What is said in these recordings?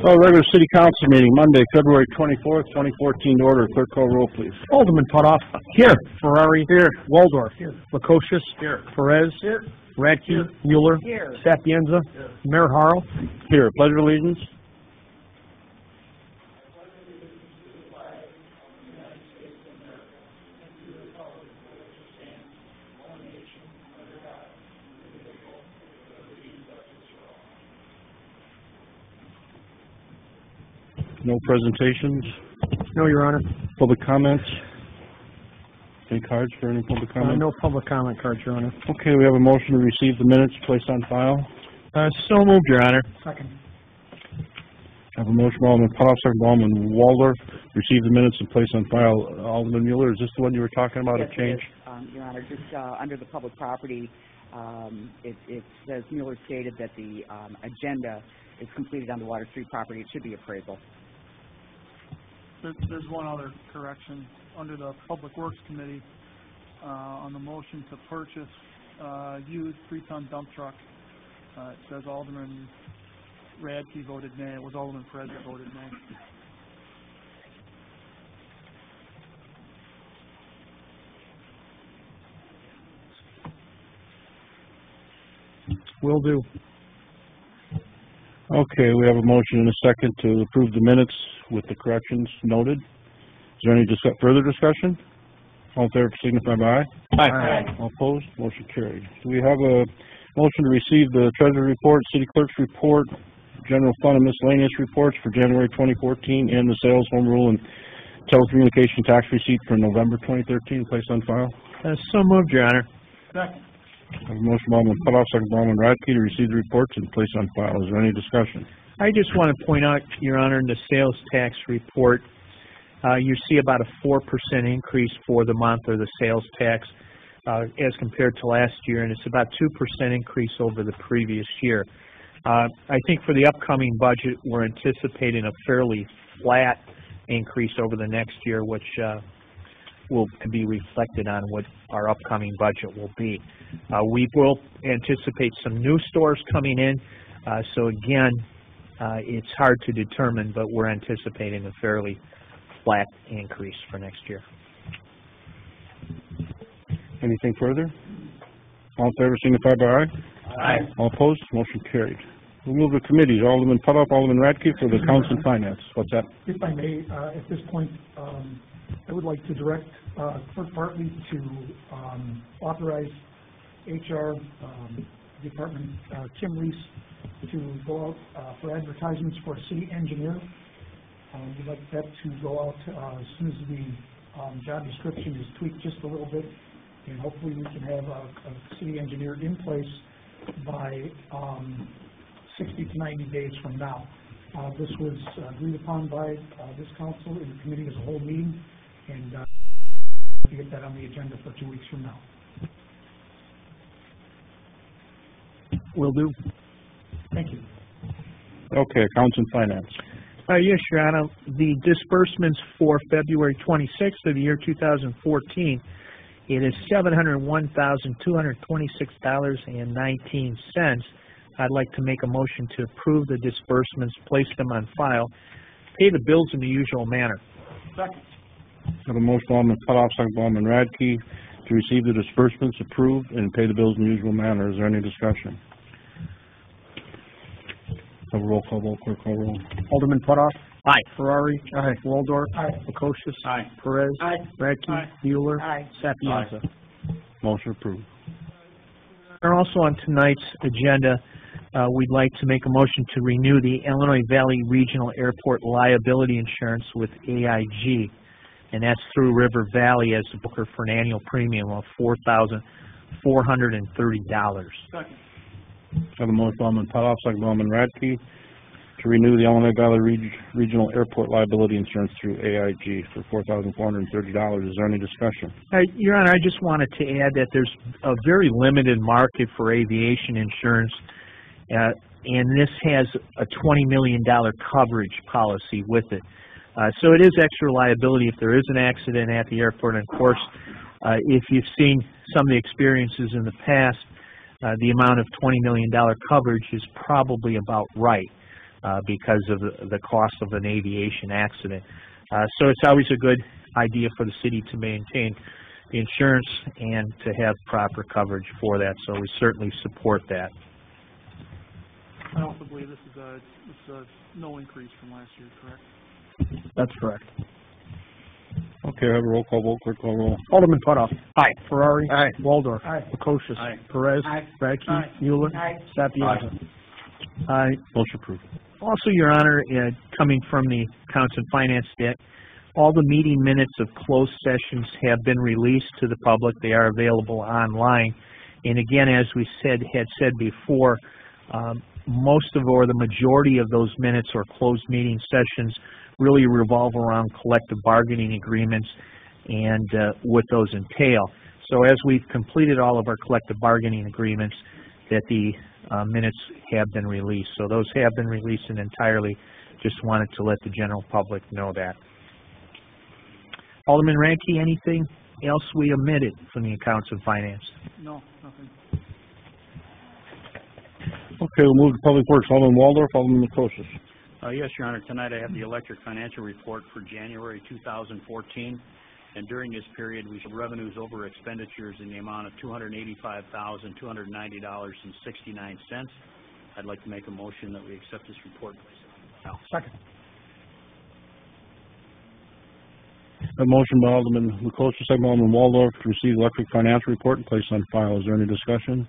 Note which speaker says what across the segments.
Speaker 1: Oh, regular city council meeting, Monday, February 24th, 2014, to order. Clerk call roll, please.
Speaker 2: Alderman Putoff. Here. Ferrari. Here. Waldorf. Here. Lukosius. Here. Perez. Here. Radke. Here. Mueller.
Speaker 3: Here.
Speaker 2: Sapienza. Here. Mayor Harrell.
Speaker 1: Here. Pledge of allegiance. No presentations?
Speaker 2: No, Your Honor.
Speaker 1: Public comments? Any cards for any public comment?
Speaker 2: No public comment cards, Your Honor.
Speaker 1: Okay, we have a motion to receive the minutes placed on file.
Speaker 2: So moved, Your Honor. Second.
Speaker 1: I have a motion by Alderman Putoff, second by Alderman Waldorf, receive the minutes and place on file. Alderman Mueller, is this the one you were talking about,
Speaker 3: yes,
Speaker 1: a change?
Speaker 3: It is, Your Honor. Just under the public property, it says Mueller stated that the agenda is completed on the Water Street property. It should be appraisal.
Speaker 4: There's one other correction. Under the Public Works Committee, on the motion to purchase used 3-ton dump truck, it says Alderman Radke voted nay. It was Alderman Perez that voted nay.
Speaker 2: Will do.
Speaker 1: Okay, we have a motion and a second to approve the minutes with the corrections noted. Is there any further discussion? All in favor, signify by aye.
Speaker 2: Aye.
Speaker 1: All opposed? Motion carried. Do we have a motion to receive the Treasury Report, City Clerk's Report, General Fund and Miscellaneous Reports for January 2014, and the Sales, Home Rule, and Telecommunication Tax Receipt for November 2013, placed on file?
Speaker 2: So moved, Your Honor.
Speaker 4: Second.
Speaker 1: I have a motion by Alderman Putoff, second by Alderman Radke, to receive the reports and place on file. Is there any discussion?
Speaker 2: I just want to point out, Your Honor, in the sales tax report, you see about a 4% increase for the month of the sales tax as compared to last year, and it's about 2% increase over the previous year. I think for the upcoming budget, we're anticipating a fairly flat increase over the next year, which will be reflected on what our upcoming budget will be. We will anticipate some new stores coming in, so again, it's hard to determine, but we're anticipating a fairly flat increase for next year.
Speaker 1: Anything further? All in favor, signify by aye.
Speaker 2: Aye.
Speaker 1: All opposed? Motion carried. We'll move to committees. Alderman Putoff, Alderman Radke for the Council and Finance. What's that?
Speaker 5: If I may, at this point, I would like to direct Clerk Bartley to authorize HR Department Kim Reese to go out for advertisements for a city engineer. We'd like that to go out as soon as the job description is tweaked just a little bit, and hopefully we can have a city engineer in place by 60 to 90 days from now. This was agreed upon by this council and the committee as a whole meeting, and to get that on the agenda for 2 weeks from now.
Speaker 2: Will do.
Speaker 5: Thank you.
Speaker 1: Okay, Council and Finance.
Speaker 2: Yes, Your Honor. The disbursements for February 26th of the year 2014, it is $701,226.19. I'd like to make a motion to approve the disbursements, place them on file, pay the bills in the usual manner.
Speaker 4: Second.
Speaker 1: I have a motion by Alderman Putoff, second by Alderman Radke to receive the disbursements, approve, and pay the bills in the usual manner. Is there any discussion? Have a roll call vote, clerk call roll.
Speaker 2: Alderman Putoff.
Speaker 5: Aye.
Speaker 2: Ferrari.
Speaker 5: Aye.
Speaker 2: Waldorf.
Speaker 5: Aye.
Speaker 2: Lukosius.
Speaker 4: Aye.
Speaker 2: Perez.
Speaker 4: Aye.
Speaker 2: Radke.
Speaker 4: Aye.
Speaker 2: Mueller.
Speaker 3: Aye.
Speaker 2: Sapienza.
Speaker 1: Motion approved.
Speaker 2: Also on tonight's agenda, we'd like to make a motion to renew the Illinois Valley Regional Airport Liability Insurance with AIG, and that's through River Valley as a booker for an annual premium of $4,430.
Speaker 4: Second.
Speaker 1: I have a motion by Alderman Putoff, second by Alderman Radke to renew the Illinois Valley Regional Airport Liability Insurance through AIG for $4,430. Is there any discussion?
Speaker 2: Your Honor, I just wanted to add that there's a very limited market for aviation insurance, and this has a $20 million coverage policy with it. So it is extra liability if there is an accident at the airport. And of course, if you've seen some of the experiences in the past, the amount of $20 million coverage is probably about right. because of the cost of an aviation accident. So it's always a good idea for the city to maintain the insurance and to have proper coverage for that, so we certainly support that.
Speaker 4: I also believe this is a no increase from last year, correct?
Speaker 6: That's correct.
Speaker 1: Okay, I have a roll call vote, clerk call roll.
Speaker 6: Alderman Putoff.
Speaker 2: Aye.
Speaker 6: Ferrari.
Speaker 2: Aye.
Speaker 6: Waldorf.
Speaker 5: Aye.
Speaker 6: Prokosius.
Speaker 2: Aye.
Speaker 6: Perez.
Speaker 3: Aye.
Speaker 6: Radke.
Speaker 4: Aye.
Speaker 6: Mueller.
Speaker 3: Aye.
Speaker 6: Sapienza.
Speaker 1: Motion approved.
Speaker 2: Also, Your Honor, coming from the Accounts and Finance debt, all the meeting minutes of closed sessions have been released to the public. They are available online. And again, as we had said before, most of or the majority of those minutes or closed meeting sessions really revolve around collective bargaining agreements and what those entail. So as we've completed all of our collective bargaining agreements, that the minutes have been released. So those have been released and entirely just wanted to let the general public know that. Alderman Radke, anything else we omitted from the Accounts and Finance?
Speaker 4: No, nothing.
Speaker 1: Okay, we'll move to Public Works. Alderman Waldorf, Alderman Lukosius.
Speaker 7: Yes, Your Honor. Tonight I have the electric financial report for January 2014. And during this period, we showed revenues over expenditures in the amount of $285,290.69. I'd like to make a motion that we accept this report.
Speaker 5: Second.
Speaker 1: A motion by Alderman Lukosius, second by Alderman Waldorf, to receive the electric financial report and place on file. Is there any discussion?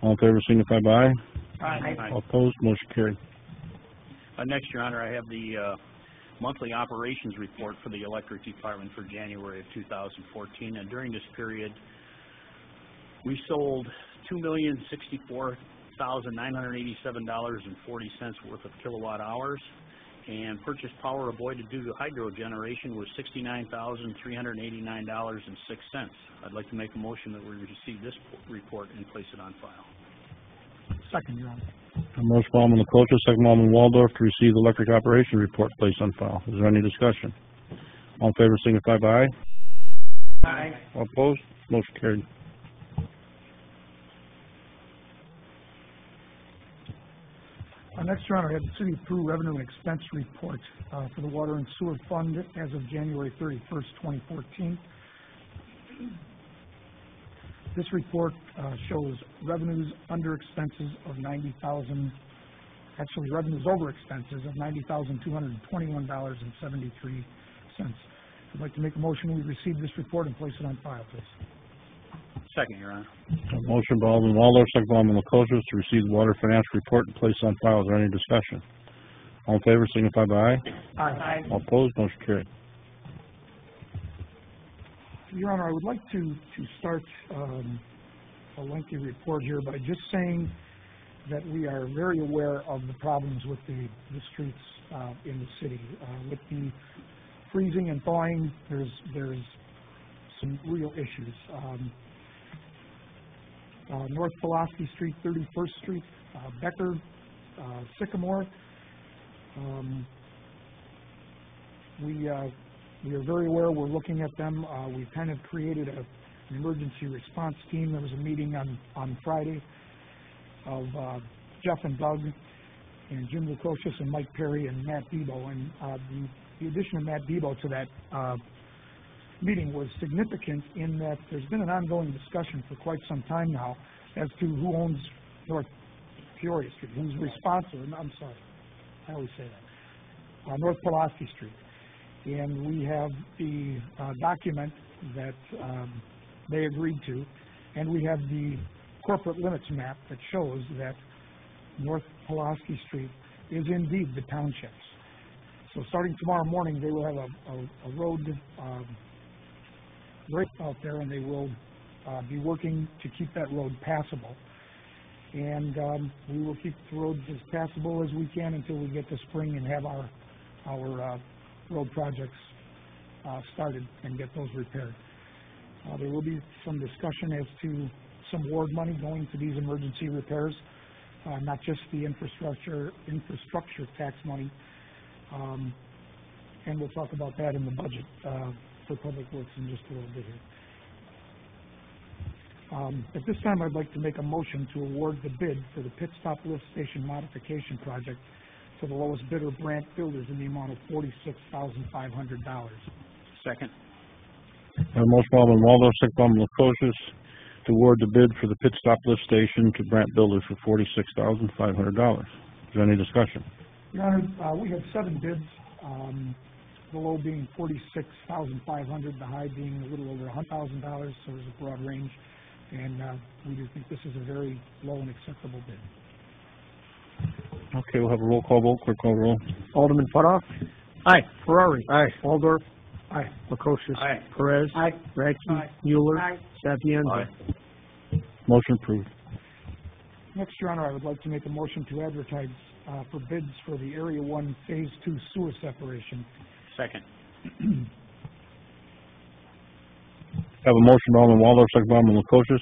Speaker 1: All in favor signify by aye.
Speaker 7: Aye.
Speaker 1: All opposed, motion carried.
Speaker 7: Next, Your Honor, I have the monthly operations report for the electric department for January of 2014. And during this period, we sold $2,064,987.40 worth of kilowatt hours, and purchased power avoided due to hydro generation was $69,389.06. I'd like to make a motion that we receive this report and place it on file.
Speaker 5: Second, Your Honor.
Speaker 1: A motion by Alderman Lukosius, second by Alderman Waldorf, to receive the electric operation report and place on file. Is there any discussion? All in favor signify by aye.
Speaker 3: Aye.
Speaker 1: All opposed, motion carried.
Speaker 5: Next, Your Honor, I have the City approved revenue and expense report for the Water and Sewer Fund as of January 31st, 2014. This report shows revenues under expenses of revenues over expenses of $90,221.73. I'd like to make a motion we receive this report and place it on file, please.
Speaker 7: Second, Your Honor.
Speaker 1: A motion by Alderman Waldorf, second by Alderman Lukosius, to receive the water financial report and place on file. Is there any discussion? All in favor signify by aye.
Speaker 3: Aye.
Speaker 1: All opposed, motion carried.
Speaker 5: Your Honor, I would like to start a lengthy report here by just saying that we are very aware of the problems with the streets in the city. With the freezing and thawing, there's some real issues. North Pulaski Street, 31st Street, Becker, Sycamore. We are very aware. We're looking at them. We've kind of created an emergency response team. There was a meeting on Friday of Jeff and Doug and Jim Lukosius and Mike Perry and Matt Debo. And the addition of Matt Debo to that meeting was significant in that there's been an ongoing discussion for quite some time now as to who owns North Peoria Street, who's responsible. I'm sorry, I always say that. North Pulaski Street. And we have the document that they agreed to, and we have the corporate limits map that shows that North Pulaski Street is indeed the township's. So starting tomorrow morning, they will have a road break out there, and they will be working to keep that road passable. And we will keep the roads as passable as we can until we get to spring and have our road projects started and get those repaired. There will be some discussion as to some ward money going to these emergency repairs, not just the infrastructure tax money. And we'll talk about that in the budget for Public Works in just a little bit here. At this time, I'd like to make a motion to award the bid for the Pit Stop Lift Station Modification Project to the lowest bidder, Brandt Builders, in the amount of $46,500.
Speaker 7: Second.
Speaker 1: A motion by Alderman Waldorf, second by Alderman Lukosius, to award the bid for the pit stop lift station to Brandt Builders for $46,500. Is there any discussion?
Speaker 5: Your Honor, we had 7 bids, the low being $46,500, the high being a little over $100,000, so there's a broad range, and we do think this is a very low and acceptable bid.
Speaker 1: Okay, we'll have a roll call vote. Clerk call the roll.
Speaker 6: Alderman Putoff.
Speaker 2: Aye.
Speaker 6: Ferrari.
Speaker 5: Aye.
Speaker 6: Waldorf.
Speaker 5: Aye.
Speaker 6: Lukosius.
Speaker 7: Aye.
Speaker 6: Perez.
Speaker 5: Aye.
Speaker 6: Radke.
Speaker 5: Aye.
Speaker 6: Mueller.
Speaker 3: Aye.
Speaker 6: Sapienza.
Speaker 1: Motion approved.
Speaker 5: Next, Your Honor, I would like to make a motion to advertise for bids for the Area 1 Phase 2 sewer separation.
Speaker 7: Second.
Speaker 1: Have a motion by Alderman Waldorf, second by Alderman Lukosius,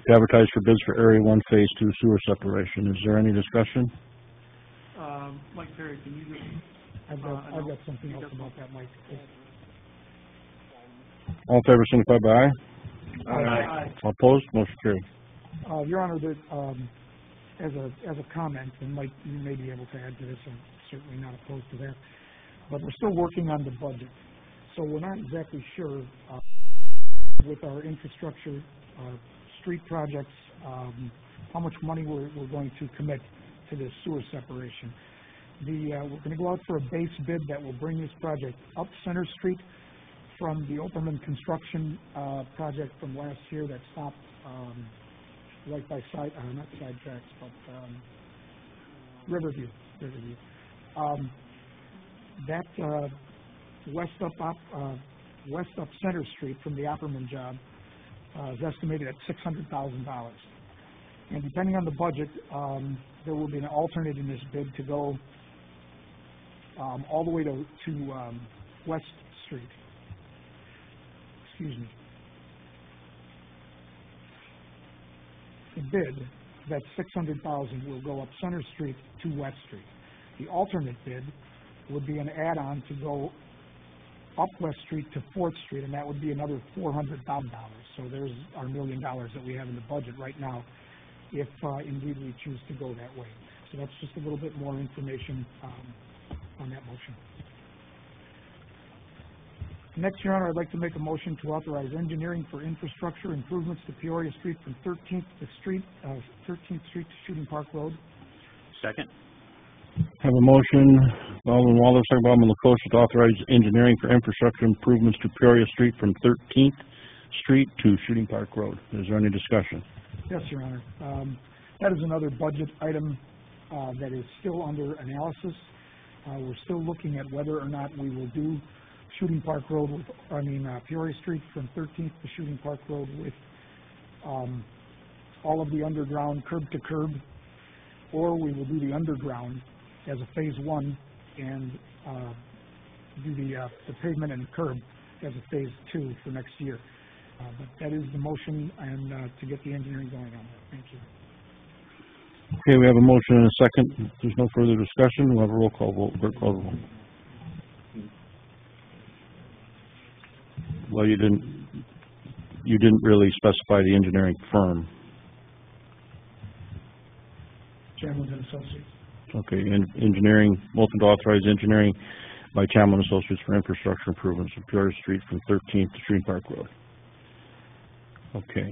Speaker 1: to advertise for bids for Area 1 Phase 2 sewer separation. Is there any discussion?
Speaker 4: Mike Perry, can you just,
Speaker 5: I've got something else about that, Mike.
Speaker 1: All in favor, signify by aye.
Speaker 4: Aye.
Speaker 1: All opposed, motion carried.
Speaker 5: Your Honor, as a comment, and Mike, you may be able to add to this, I'm certainly not opposed to that, but we're still working on the budget, so we're not exactly sure with our infrastructure, street projects, how much money we're going to commit to this sewer separation. We're going to go out for a base bid that will bring this project up Center Street from the Opperman construction project from last year that stopped right by not side tracks, but Riverview. That west up Center Street from the Opperman job is estimated at $600,000. And depending on the budget, there will be an alternate in this bid to go all the way to West Street. Excuse me. The bid, that $600,000, will go up Center Street to West Street. The alternate bid would be an add-on to go up West Street to 4th Street, and that would be another $400,000. So there's our $1 million that we have in the budget right now, if indeed we choose to go that way. So that's just a little bit more information on that motion. Next, Your Honor, I'd like to make a motion to authorize engineering for infrastructure improvements to Peoria Street from 13th Street to Shooting Park Road.
Speaker 7: Second.
Speaker 1: Have a motion by Alderman Waldorf, second by Alderman Lukosius, to authorize engineering for infrastructure improvements to Peoria Street from 13th Street to Shooting Park Road. Is there any discussion?
Speaker 5: Yes, Your Honor. That is another budget item that is still under analysis. We're still looking at whether or not we will do Shooting Park Road Peoria Street from 13th to Shooting Park Road with all of the underground curb to curb, or we will do the underground as a phase 1 and do the pavement and curb as a phase 2 for next year. But that is the motion, and to get the engineering going on that. Thank you.
Speaker 1: Okay, we have a motion and a second. If there's no further discussion, we'll have a roll call vote. Clerk call the roll. Well, you didn't really specify the engineering firm.
Speaker 5: Chairman and Associates.
Speaker 1: Okay, engineering, motion to authorize engineering by Chamlin Associates for infrastructure improvements of Peoria Street from 13th to Shooting Park Road. Okay,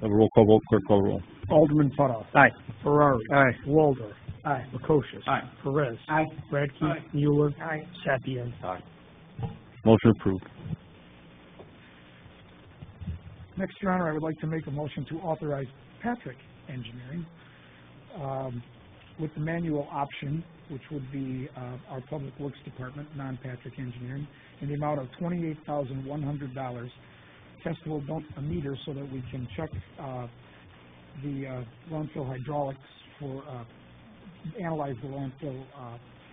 Speaker 1: have a roll call vote. Clerk call the roll.
Speaker 6: Alderman Putoff.
Speaker 2: Aye.
Speaker 6: Ferrari.
Speaker 2: Aye.
Speaker 6: Waldorf.
Speaker 5: Aye.
Speaker 6: Lukosius.
Speaker 7: Aye.
Speaker 6: Perez.
Speaker 3: Aye.
Speaker 6: Radke.
Speaker 4: Aye.
Speaker 6: Mueller.
Speaker 3: Aye.
Speaker 6: Sapienza.
Speaker 7: Aye.
Speaker 1: Motion approved.
Speaker 5: Next, Your Honor, I would like to make a motion to authorize Patrick Engineering with the manual option, which would be our Public Works Department, non-Patrick Engineering, in the amount of $28,100. Festival dump a meter so that we can check the landfill hydraulics for, analyze the landfill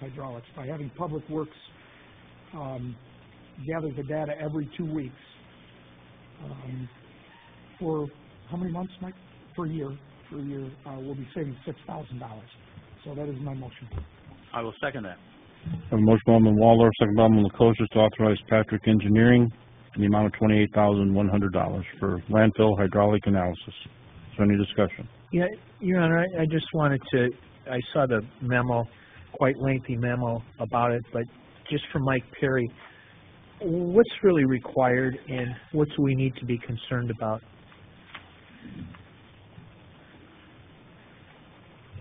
Speaker 5: hydraulics. By having Public Works gather the data every 2 weeks, for how many months, Mike? For a year. We'll be saving $6,000. So that is my motion.
Speaker 7: I will second that.
Speaker 1: Have a motion by Alderman Waldorf, second by Alderman Lukosius, to authorize Patrick Engineering in the amount of $28,100 for landfill hydraulic analysis. Is there any discussion?
Speaker 2: Yeah, Your Honor, I just wanted to, I saw the memo, quite lengthy memo about it, but just from Mike Perry, what's really required and what do we need to be concerned about?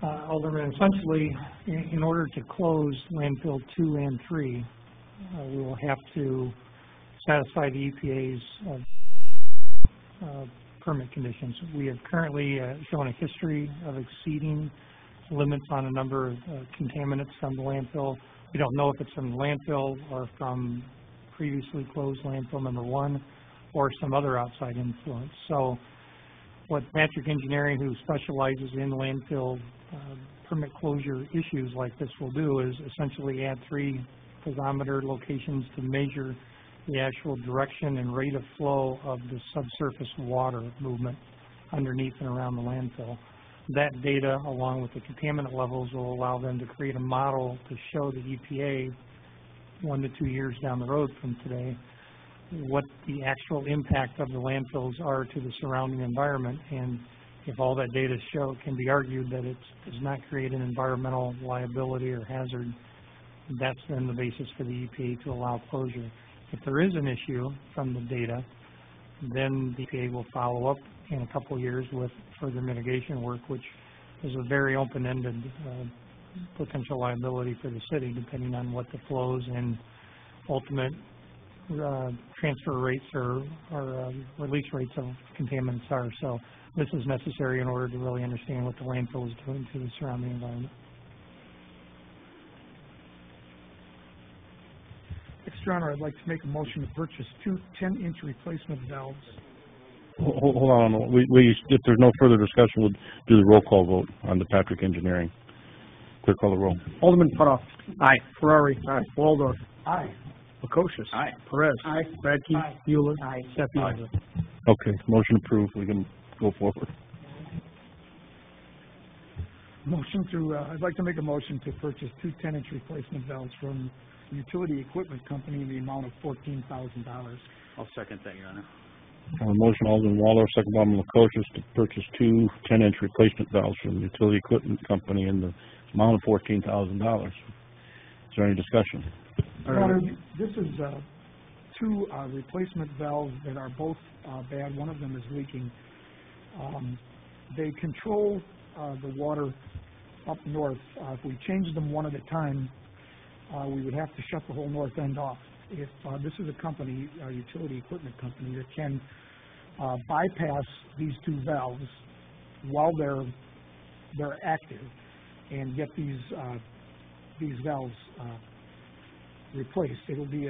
Speaker 5: Alderman, essentially, in order to close landfill 2 and 3, we will have to satisfy the EPA's permit conditions. We have currently shown a history of exceeding limits on a number of contaminants from the landfill. We don't know if it's from the landfill or from previously closed landfill number 1 or some other outside influence. So what Patrick Engineering, who specializes in landfill permit closure issues like this, will do is essentially add 3 piezometer locations to measure the actual direction and rate of flow of the subsurface water movement underneath and around the landfill. That data, along with the contaminant levels, will allow them to create a model to show the EPA 1 to 2 years down the road from today what the actual impact of the landfills are to the surrounding environment. And if all that data show, it can be argued that it does not create an environmental liability or hazard, that's then the basis for the EPA to allow closure. If there is an issue from the data, then the EPA will follow up in a couple of years with further mitigation work, which is a very open-ended potential liability for the city, depending on what the flows and ultimate transfer rates or release rates of contaminants are. So this is necessary in order to really understand what the landfill is doing to the surrounding environment. Next, Your Honor, I'd like to make a motion to purchase 2 10-inch replacement valves.
Speaker 1: Hold on, if there's no further discussion, we'll do the roll call vote on the Patrick Engineering. Clerk, call the roll.
Speaker 6: Alderman Putoff.
Speaker 2: Aye.
Speaker 6: Ferrari. Aye. Waldorf.
Speaker 5: Aye.
Speaker 6: Lukosius.
Speaker 7: Aye.
Speaker 6: Perez.
Speaker 5: Aye.
Speaker 6: Radke.
Speaker 5: Aye.
Speaker 6: Mueller.
Speaker 5: Aye.
Speaker 6: Sapienza.
Speaker 1: Okay, motion approved. We can go forward.
Speaker 5: I'd like to make a motion to purchase 2 10-inch replacement valves from Utility Equipment Company in the amount of $14,000.
Speaker 7: I'll second that, Your Honor.
Speaker 1: Motion, Alderman Waldorf, second by Alderman Lukosius, to purchase 2 10-inch replacement valves from the Utility Equipment Company in the amount of $14,000. Is there any discussion?
Speaker 5: Your Honor, this is 2 replacement valves that are both bad. One of them is leaking. They control the water up north. If we change them one at a time, we would have to shut the whole north end off. If this is a company, a utility equipment company, that can bypass these 2 valves while they're active and get these valves replaced, it'll be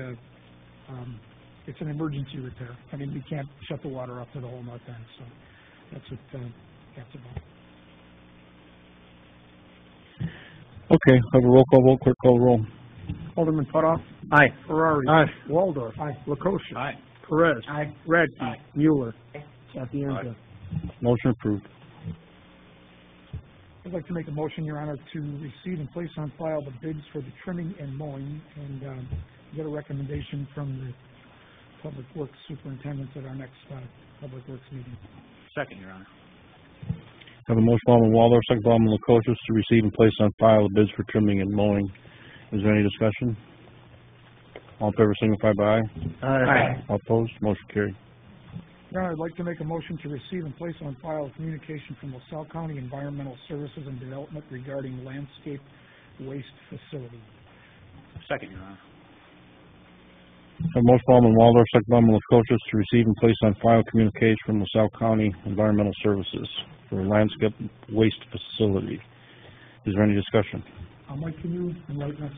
Speaker 5: it's an emergency repair. I mean, we can't shut the water off to the whole north end, so that's what that's about.
Speaker 1: Okay, have a roll call vote. Clerk, call the roll.
Speaker 6: Alderman Putoff.
Speaker 2: Aye.
Speaker 6: Ferrari.
Speaker 1: Aye.
Speaker 6: Waldorf.
Speaker 5: Aye.
Speaker 6: Lukosius.
Speaker 7: Aye.
Speaker 6: Perez.
Speaker 5: Aye.
Speaker 6: Radke.
Speaker 7: Aye.
Speaker 6: Mueller. Sapienza.
Speaker 1: Motion approved.
Speaker 5: I'd like to make a motion, Your Honor, to receive and place on file the bids for the trimming and mowing and get a recommendation from the Public Works Superintendent at our next Public Works meeting.
Speaker 7: Second, Your Honor.
Speaker 1: Have a motion, Alderman Waldorf, second by Alderman Lukosius, to receive and place on file the bids for trimming and mowing. Is there any discussion? All in favor signify by aye.
Speaker 2: Aye.
Speaker 1: All opposed? Motion carried.
Speaker 5: Your Honor, I'd like to make a motion to receive and place on file communication from LaSalle County Environmental Services and Development regarding landscape waste facility.
Speaker 7: Second, Your Honor.
Speaker 1: Have a motion, Alderman Waldorf, second by Alderman Lukosius, to receive and place on file communication from LaSalle County Environmental Services for a landscape waste facility. Is there any discussion?
Speaker 5: Mike, can you enlighten us?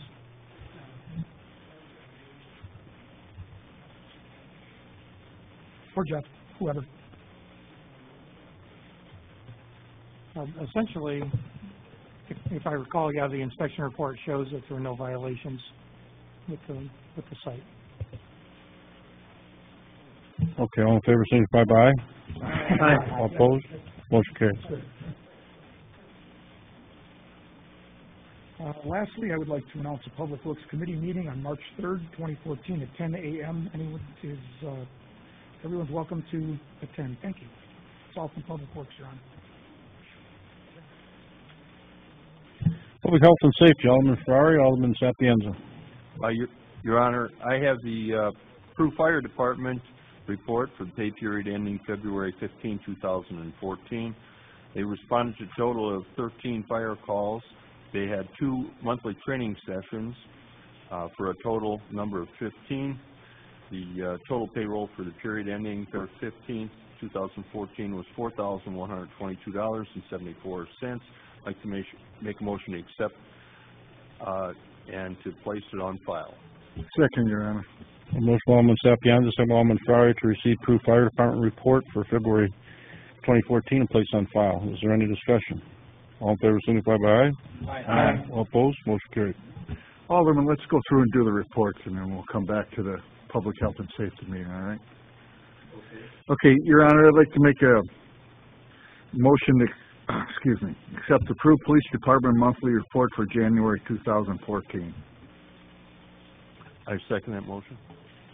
Speaker 5: Or Jeff, whoever.
Speaker 8: Essentially, if I recall, yeah, the inspection report shows that there were no violations with the site.
Speaker 1: Okay, all in favor signify by aye.
Speaker 2: Aye.
Speaker 1: All opposed? Motion carried.
Speaker 5: Lastly, I would like to announce a Public Works Committee meeting on March 3rd, 2014 at 10 a.m. Everyone's welcome to attend. Thank you. It's all from Public Works, Your Honor.
Speaker 1: Public Health and Safety, Alderman Ferrari, Alderman Sapienza.
Speaker 9: Your Honor, I have the Peru Fire Department report for the pay period ending February 15, 2014. They responded to a total of 13 fire calls. They had 2 monthly training sessions for a total number of 15. The total payroll for the period ending February 15, 2014 was $4,122.74. I'd like to make a motion to accept and to place it on file.
Speaker 10: Second, Your Honor.
Speaker 1: A motion by Alderman Sapienza, second by Alderman Ferrari to receive Peru Fire Department report for February 2014 and place on file. Is there any discussion? All in favor signify by aye.
Speaker 10: Aye.
Speaker 1: All opposed, motion carried.
Speaker 10: Alderman, let's go through and do the reports, and then we'll come back to the Public Health and Safety meeting, all right? Okay, Your Honor, I'd like to make a motion to, accept the Peru Police Department monthly report for January 2014.
Speaker 9: I second that motion.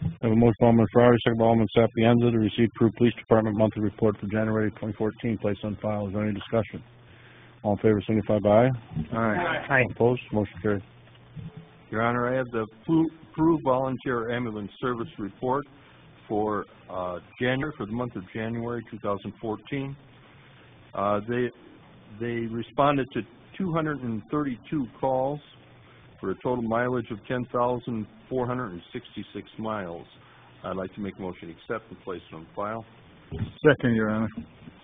Speaker 1: I have a motion by Alderman Ferrari, second by Alderman Sapienza to receive Peru Police Department monthly report for January 2014, placed on file. Is there any discussion? All in favor signify by aye.
Speaker 10: Aye.
Speaker 2: Aye.
Speaker 1: Opposed, motion carried.
Speaker 9: Your Honor, I have the Peru Volunteer Ambulance Service report for the month of January 2014. They responded to 232 calls for a total mileage of 10,466 miles. I'd like to make a motion to accept and place it on file.
Speaker 10: Second, Your Honor.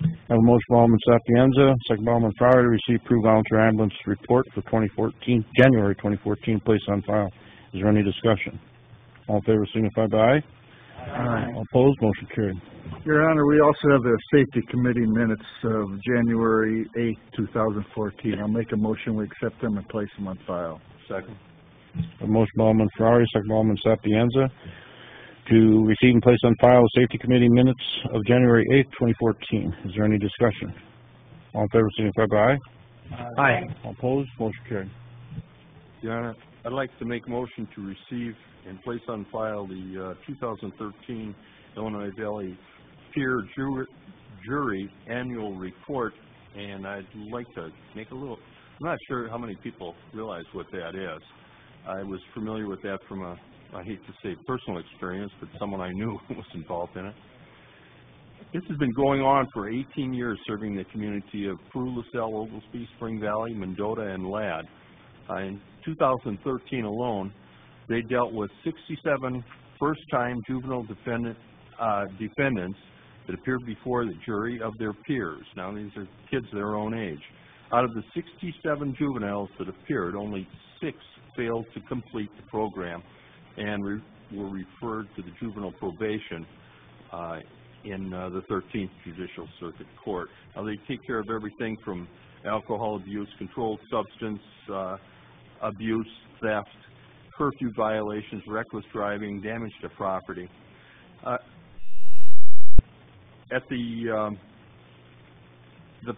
Speaker 1: I have a motion by Alderman Sapienza, second by Alderman Ferrari to receive Peru Volunteer Ambulance report for January 2014, placed on file. Is there any discussion? All in favor signify by aye.
Speaker 10: Aye.
Speaker 1: All opposed, motion carried.
Speaker 10: Your Honor, we also have the Safety Committee minutes of January 8, 2014. I'll make a motion we accept them and place them on file.
Speaker 9: Second.
Speaker 1: A motion by Alderman Ferrari, second by Alderman Sapienza to receive and place on file the Safety Committee minutes of January 8, 2014. Is there any discussion? All in favor signify by aye.
Speaker 2: Aye.
Speaker 1: All opposed, motion carried.
Speaker 9: Your Honor, I'd like to make a motion to receive and place on file the 2013 Illinois Valley Peer Jury Annual Report, and I'd like to make a little, I'm not sure how many people realize what that is. I was familiar with that from a, I hate to say personal experience, but someone I knew was involved in it. This has been going on for 18 years, serving the community of Peru, LaSalle, Oglesby, Spring Valley, Mendota, and Ladd. In 2013 alone, they dealt with 67 first-time juvenile defendants that appeared before the jury of their peers. Now, these are kids their own age. Out of the 67 juveniles that appeared, only 6 failed to complete the program and were referred to the juvenile probation in the 13th Judicial Circuit Court. Now, they take care of everything from alcohol abuse, controlled substance abuse, theft, curfew violations, reckless driving, damage to property. At the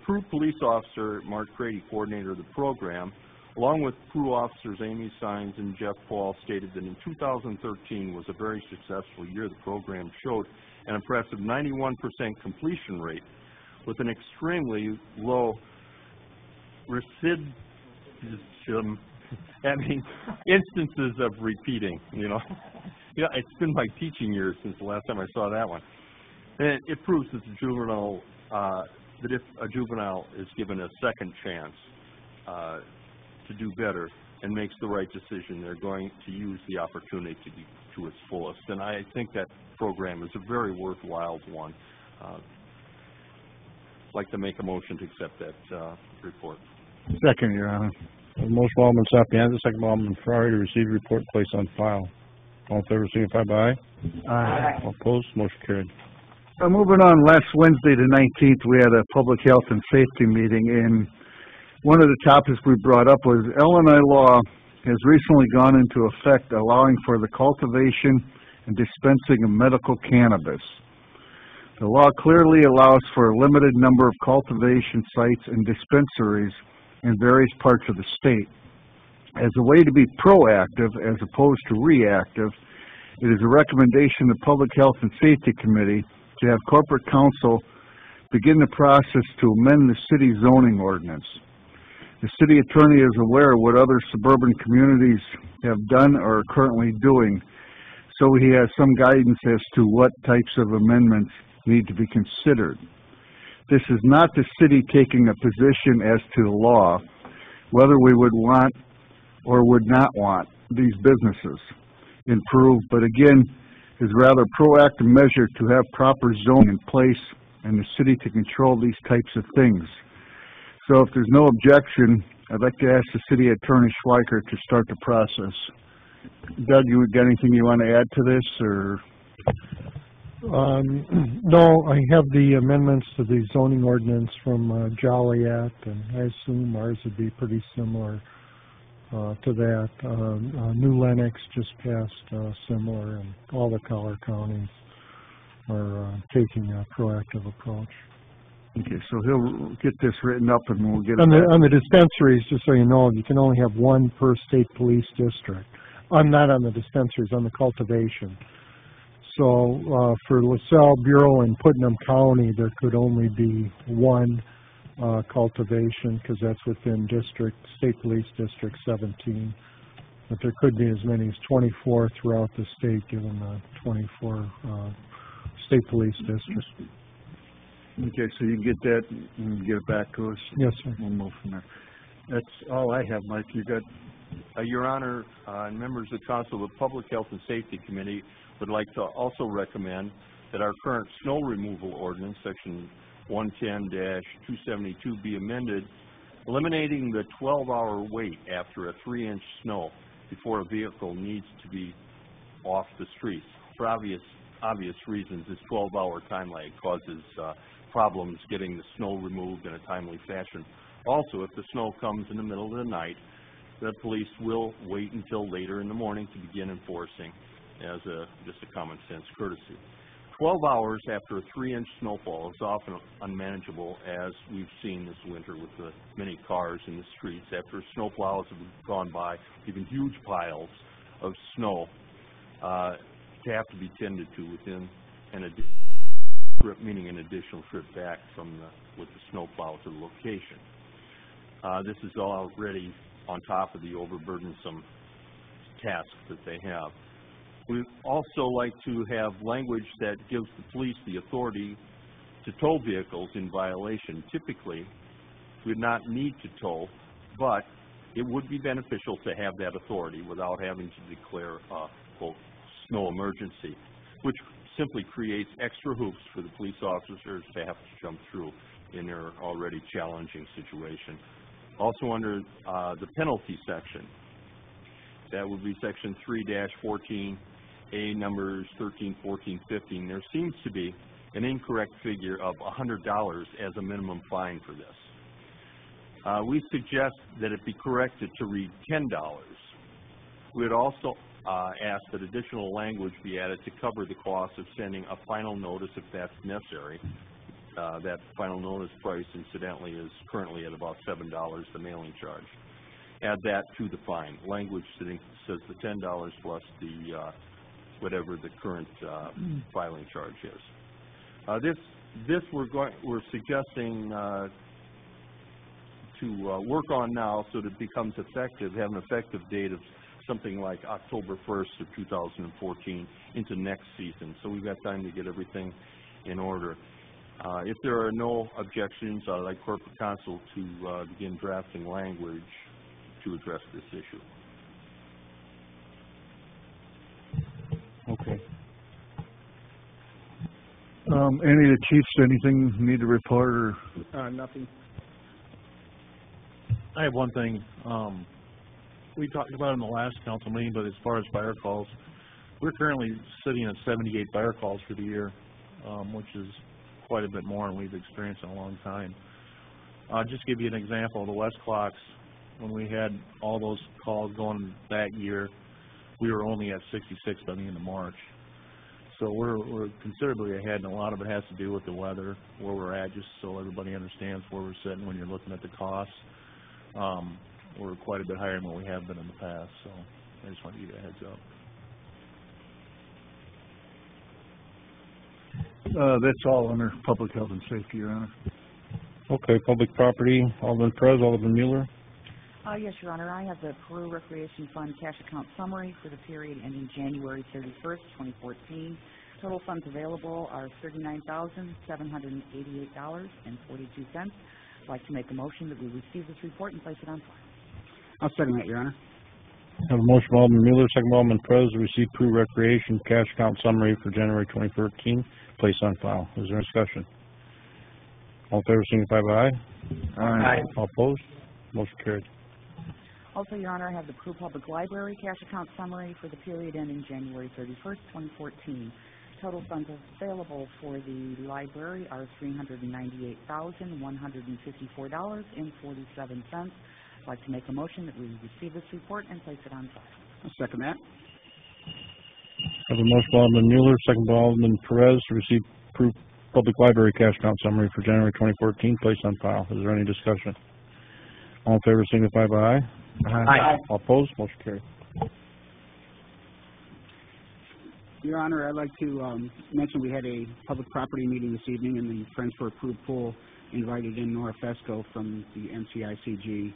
Speaker 9: Peru police officer, Mark Crady, coordinator of the program, along with Peru officers Amy Sines and Jeff Paul, stated that in 2013 was a very successful year. The program showed an impressive 91% completion rate with an extremely low recidivism, instances of repeating, you know. Yeah, it's been my teaching years since the last time I saw that one. And it proves that the juvenile, that if a juvenile is given a second chance to do better and makes the right decision, they're going to use the opportunity to its fullest. And I think that program is a very worthwhile one. I'd like to make a motion to accept that report.
Speaker 10: Second, Your Honor.
Speaker 1: A motion by Alderman Sapienza, second by Alderman Ferrari to receive report and place on file. All in favor signify by aye.
Speaker 10: Aye.
Speaker 1: All opposed, motion carried.
Speaker 10: Moving on, last Wednesday the 19th, we had a Public Health and Safety meeting, and one of the topics we brought up was Illinois law has recently gone into effect allowing for the cultivation and dispensing of medical cannabis. The law clearly allows for a limited number of cultivation sites and dispensaries in various parts of the state. As a way to be proactive as opposed to reactive, it is a recommendation of the Public Health and Safety Committee to have Corporate Counsel begin the process to amend the city zoning ordinance. The city attorney is aware of what other suburban communities have done or are currently doing, so he has some guidance as to what types of amendments need to be considered. This is not the city taking a position as to the law, whether we would want or would not want these businesses improved, but again, is rather a proactive measure to have proper zoning in place and the city to control these types of things. So if there's no objection, I'd like to ask the city attorney Schweiker to start the process. Doug, you got anything you want to add to this, or?
Speaker 6: No, I have the amendments to the zoning ordinance from Joliet, and I assume ours would be pretty similar to that. New Lenox just passed similar, and all the collar counties are taking a proactive approach.
Speaker 10: Okay, so he'll get this written up and we'll get it.
Speaker 6: On the dispensaries, just so you know, you can only have one per state police district. Not on the dispensaries, on the cultivation. So for LaSalle, Bureau, and Putnam County, there could only be one cultivation because that's within State Police District 17. But there could be as many as 24 throughout the state, given the 24 state police districts.
Speaker 10: Okay, so you get that and get it back to us?
Speaker 6: Yes, sir.
Speaker 10: We'll move from there. That's all I have, Mike. You got?
Speaker 9: Your Honor, and members of the Council, the Public Health and Safety Committee would like to also recommend that our current snow removal ordinance, section 110-272, be amended, eliminating the 12-hour wait after a 3-inch snow before a vehicle needs to be off the streets. For obvious reasons, this 12-hour time lag causes problems getting the snow removed in a timely fashion. Also, if the snow comes in the middle of the night, the police will wait until later in the morning to begin enforcing as just a common sense courtesy. 12 hours after a 3-inch snowfall is often unmanageable, as we've seen this winter with the many cars in the streets. After snowplows have gone by, even huge piles of snow have to be tended to within an additional trip back with the snowplow to the location. This is already on top of the overburdensome tasks that they have. We'd also like to have language that gives the police the authority to tow vehicles in violation. Typically, we would not need to tow, but it would be beneficial to have that authority without having to declare a, quote, snow emergency, which simply creates extra hoops for the police officers to have to jump through in their already challenging situation. Also under the penalty section, that would be section 3-14A, numbers 13, 14, 15. There seems to be an incorrect figure of $100 as a minimum fine for this. We suggest that it be corrected to read $10. We would also ask that additional language be added to cover the cost of sending a final notice if that's necessary. That final notice price, incidentally, is currently at about $7, the mailing charge. Add that to the fine. Language that says the $10 plus the whatever the current filing charge is. This we're suggesting to work on now so that it becomes effective, have an effective date of something like October 1st of 2014 into next season. So we've got time to get everything in order. If there are no objections, I'd like Corporate Counsel to begin drafting language to address this issue.
Speaker 10: Okay. Any of the chiefs, anything need to report, or?
Speaker 6: Nothing.
Speaker 11: I have one thing. We talked about it in the last council meeting, but as far as fire calls, we're currently sitting at 78 fire calls for the year, which is quite a bit more than we've experienced in a long time. I'll just give you an example. The West Clocks, when we had all those calls going that year, we were only at 66 by the end of March. So we're considerably ahead, and a lot of it has to do with the weather, where we're at, just so everybody understands where we're sitting when you're looking at the costs. We're quite a bit higher than what we have been in the past, so I just want to give you a heads up.
Speaker 10: That's all under Public Health and Safety, Your Honor.
Speaker 1: Okay, Public Property, Alderman Perez, Alderman Mueller.
Speaker 3: Yes, Your Honor, I have the Peru Recreation Fund cash account summary for the period ending January 31st, 2014. Total funds available are $39,788.42. I'd like to make a motion that we receive this report and place it on file.
Speaker 12: I'll second that, Your Honor.
Speaker 1: Have a motion by Alderman Mueller, second by Alderman Perez, to receive Peru Recreation cash account summary for January 2013, place on file. Is there any discussion? All in favor, signify by aye.
Speaker 12: Aye.
Speaker 1: All opposed? Motion carried.
Speaker 3: Also, Your Honor, I have the Peru Public Library cash account summary for the period ending January 31st, 2014. Total funds available for the library are $398,154.47. I'd like to make a motion that we receive this report and place it on file.
Speaker 12: I'll second that.
Speaker 1: Have a motion by Alderman Mueller, second by Alderman Perez, to receive Peru Public Library cash account summary for January 2014, placed on file. Is there any discussion? All in favor, signify by aye.
Speaker 12: Aye.
Speaker 1: All opposed? Motion carried.
Speaker 12: Your Honor, I'd like to mention we had a public property meeting this evening, and the Friends for Approved Pool invited in Nora Fesco from the MCICG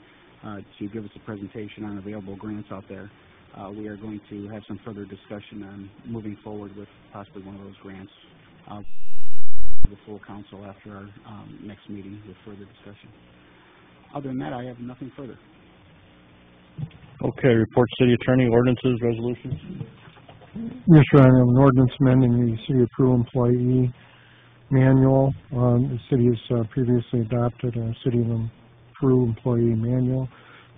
Speaker 12: to give us a presentation on available grants out there. We are going to have some further discussion on moving forward with possibly one of those grants. The full council after our next meeting with further discussion. Other than that, I have nothing further.
Speaker 1: Okay, report City Attorney, ordinances, resolutions.
Speaker 6: Yes, Your Honor, an ordinance amending the City of Peru Employee Manual. The city has previously adopted a City of Peru Employee Manual.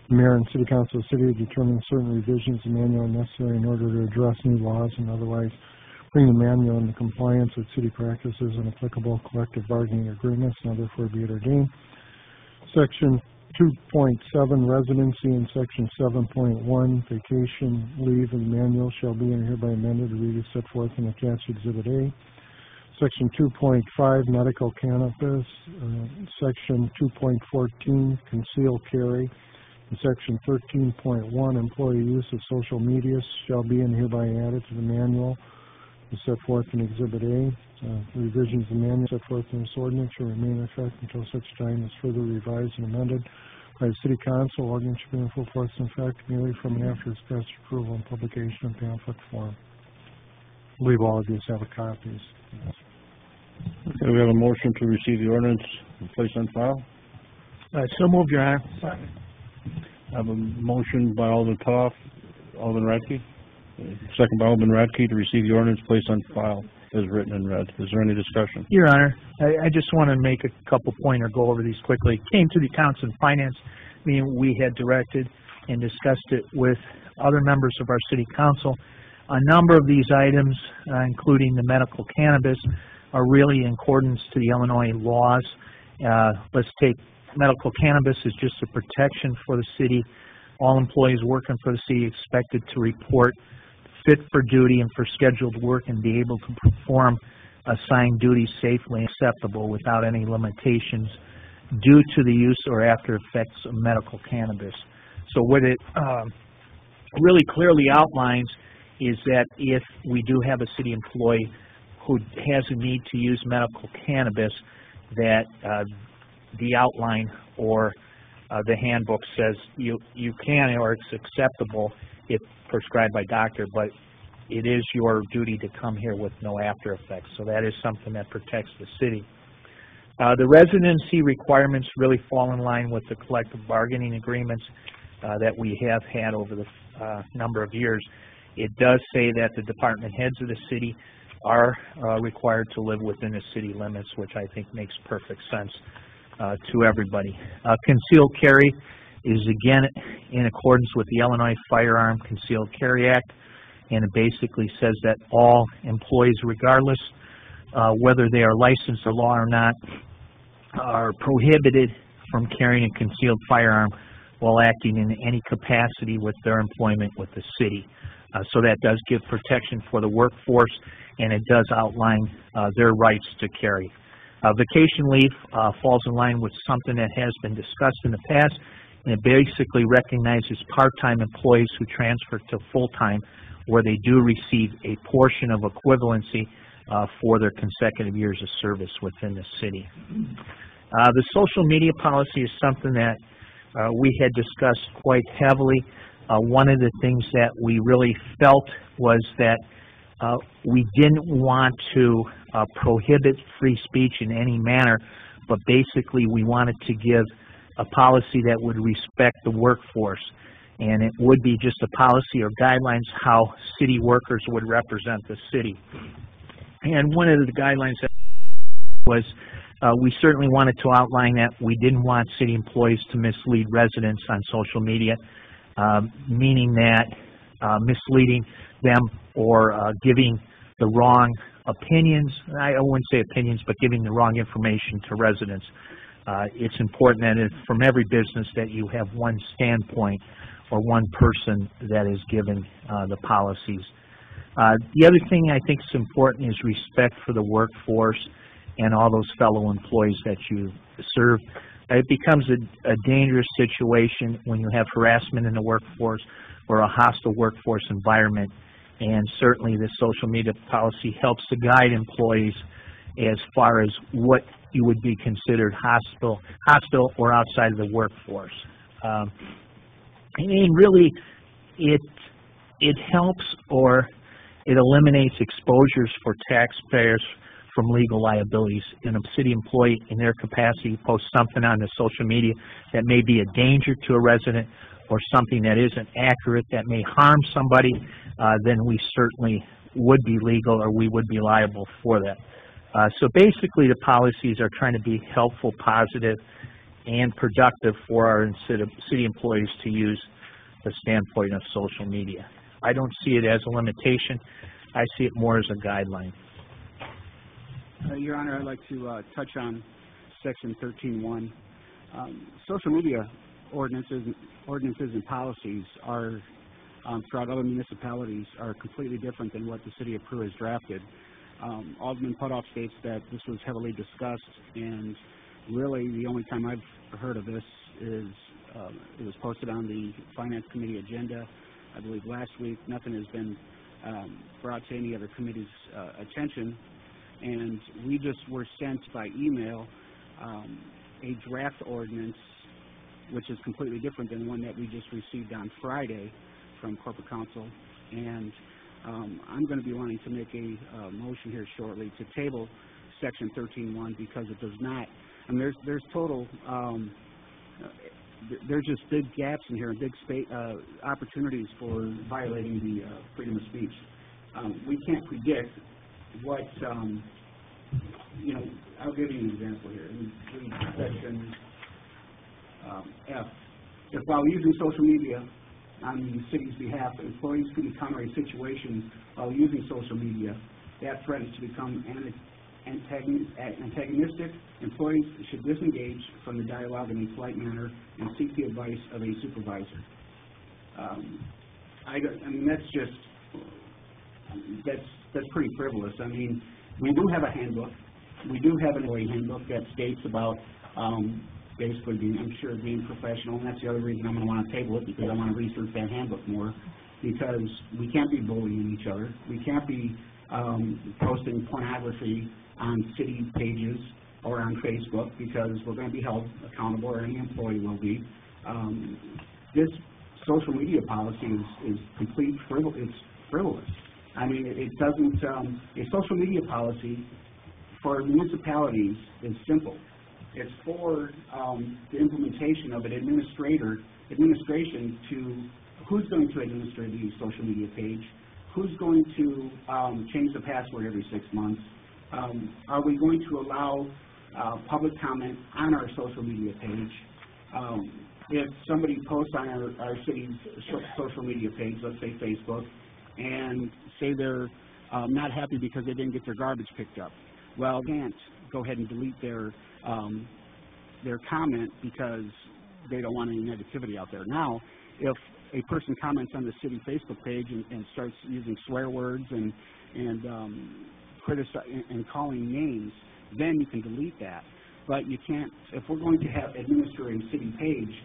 Speaker 6: The Mayor and City Council of the City have determined certain revisions to the manual are necessary in order to address new laws and otherwise bring the manual into compliance with city practices and applicable collective bargaining agreements, now therefore be it ordained. Section 2.7, residency, and Section 7.1, vacation leave of the manual shall be and hereby amended to read as set forth in attached Exhibit A. Section 2.5, medical cannabis. Section 2.14, concealed carry. And Section 13.1, employee use of social media shall be and hereby added to the manual as set forth in Exhibit A. The revisions of the manual set forth in this ordinance shall remain in effect until such time as further revised and amended by the City Council. Ordinance shall be in full force and effect merely from and after its passage, approval, and publication in pamphlet form. I believe all of you have a copies.
Speaker 1: Okay, we have a motion to receive the ordinance and place on file.
Speaker 2: So moved, Your Honor.
Speaker 1: I have a motion by Alderman Toff, Alderman Radke. Second by Alderman Radke to receive the ordinance placed on file as written and read. Is there any discussion?
Speaker 2: Your Honor, I just want to make a couple point or go over these quickly. Came to the Council and Finance meeting. We had directed and discussed it with other members of our City Council. A number of these items, including the medical cannabis, are really in accordance to the Illinois laws. Let's take medical cannabis as just a protection for the city. All employees working for the city expected to report fit for duty and for scheduled work and be able to perform assigned duties safely and acceptable without any limitations due to the use or after effects of medical cannabis. So what it really clearly outlines is that if we do have a city employee who has a need to use medical cannabis, that the outline or the handbook says you can, or it's acceptable if prescribed by doctor, but it is your duty to come here with no after effects. So that is something that protects the city. The residency requirements really fall in line with the collective bargaining agreements that we have had over the number of years. It does say that the department heads of the city are required to live within the city limits, which I think makes perfect sense to everybody. Concealed carry is again in accordance with the Illinois Firearm Concealed Carry Act, and it basically says that all employees, regardless whether they are licensed to law or not, are prohibited from carrying a concealed firearm while acting in any capacity with their employment with the city. So that does give protection for the workforce, and it does outline their rights to carry. Vacation leave falls in line with something that has been discussed in the past, and it basically recognizes part-time employees who transfer to full-time, where they do receive a portion of equivalency for their consecutive years of service within the city. The social media policy is something that we had discussed quite heavily. One of the things that we really felt was that we didn't want to prohibit free speech in any manner, but basically we wanted to give a policy that would respect the workforce. And it would be just a policy or guidelines how city workers would represent the city. And one of the guidelines that was we certainly wanted to outline that we didn't want city employees to mislead residents on social media, meaning that misleading them or giving the wrong opinions, I wouldn't say opinions, but giving the wrong information to residents. It's important that from every business that you have one standpoint or one person that is given the policies. The other thing I think is important is respect for the workforce and all those fellow employees that you serve. It becomes a dangerous situation when you have harassment in the workforce or a hostile workforce environment, and certainly the social media policy helps to guide employees as far as what you would be considered hostile or outside of the workforce. And really, it helps or it eliminates exposures for taxpayers from legal liabilities. And a city employee in their capacity posts something on the social media that may be a danger to a resident or something that isn't accurate that may harm somebody, then we certainly would be legal or we would be liable for that. So basically the policies are trying to be helpful, positive, and productive for our city employees to use the standpoint of social media. I don't see it as a limitation. I see it more as a guideline.
Speaker 12: Your Honor, I'd like to touch on Section 13.1. Social media ordinances and policies are throughout other municipalities are completely different than what the City of Peru has drafted. Alderman Putoff states that this was heavily discussed, and really the only time I've heard of this is it was posted on the Finance Committee agenda, I believe last week. Nothing has been brought to any other committee's attention, and we just were sent by email a draft ordinance which is completely different than one that we just received on Friday from Corporate Counsel, and I'm going to be wanting to make a motion here shortly to table Section 13.1 because it does not, I mean, there's total, there's just big gaps in here and big opportunities for violating the freedom of speech. We can't predict what, you know, I'll give you an example here. In Section F, if while using social media on the city's behalf, employees could encounter a situation while using social media that threatens to become antagonistic, employees should disengage from the dialogue in a polite manner and seek the advice of a supervisor. I mean, that's pretty frivolous. I mean, we do have a handbook. We do have an employee handbook that states about basically being professional, and that's the other reason I'm going to want to table it, because I want to research that handbook more, because we can't be bullying each other. We can't be posting pornography on city pages or on Facebook, because we're going to be held accountable, or any employee will be. This social media policy is complete frivolous. I mean, it doesn't, a social media policy for municipalities is simple. It's for the implementation of an administration to who's going to administer the social media page, who's going to change the password every 6 months, are we going to allow public comment on our social media page. If somebody posts on our city's social media page, let's say Facebook, and say they're not happy because they didn't get their garbage picked up, well, they can't go ahead and delete their comment because they don't want any negativity out there. Now, if a person comments on the city Facebook page and starts using swear words and calling names, then you can delete that. But you can't, if we're going to administer a city page,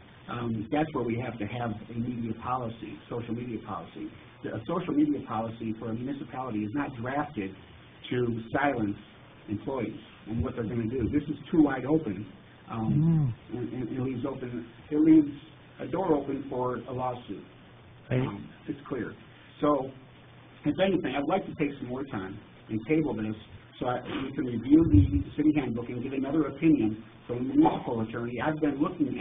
Speaker 12: that's where we have to have a media policy, social media policy. A social media policy for a municipality is not drafted to silence employees and what they're going to do. This is too wide open and it leaves a door open for a lawsuit. It's clear. So, if anything, I'd like to take some more time and table this so we can review the city handbook and get another opinion from the municipal attorney. I've been looking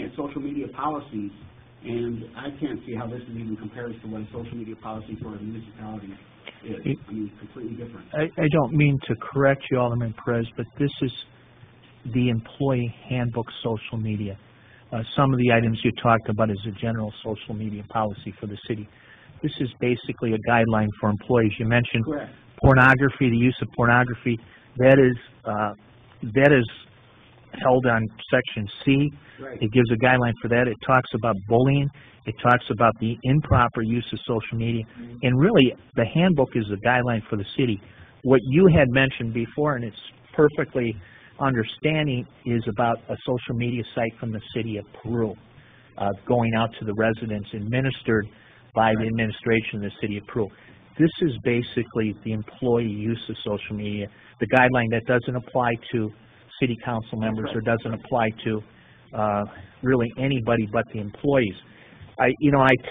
Speaker 12: at social media policies, and I can't see how this even compares to what a social media policy for a municipality is. I mean, completely different.
Speaker 2: I don't mean to correct you, Alderman Perez, but this is the employee handbook social media. Some of the items you talked about is a general social media policy for the city. This is basically a guideline for employees. You mentioned pornography, the use of pornography. That is held on Section C.
Speaker 12: Right.
Speaker 2: It gives a guideline for that. It talks about bullying. It talks about the improper use of social media. And really, the handbook is a guideline for the city. What you had mentioned before, and it's perfectly understanding, is about a social media site from the city of Peru going out to the residents, administered by the administration of the city of Peru. This is basically the employee use of social media, the guideline that doesn't apply to city council members or doesn't apply to really anybody but the employees. I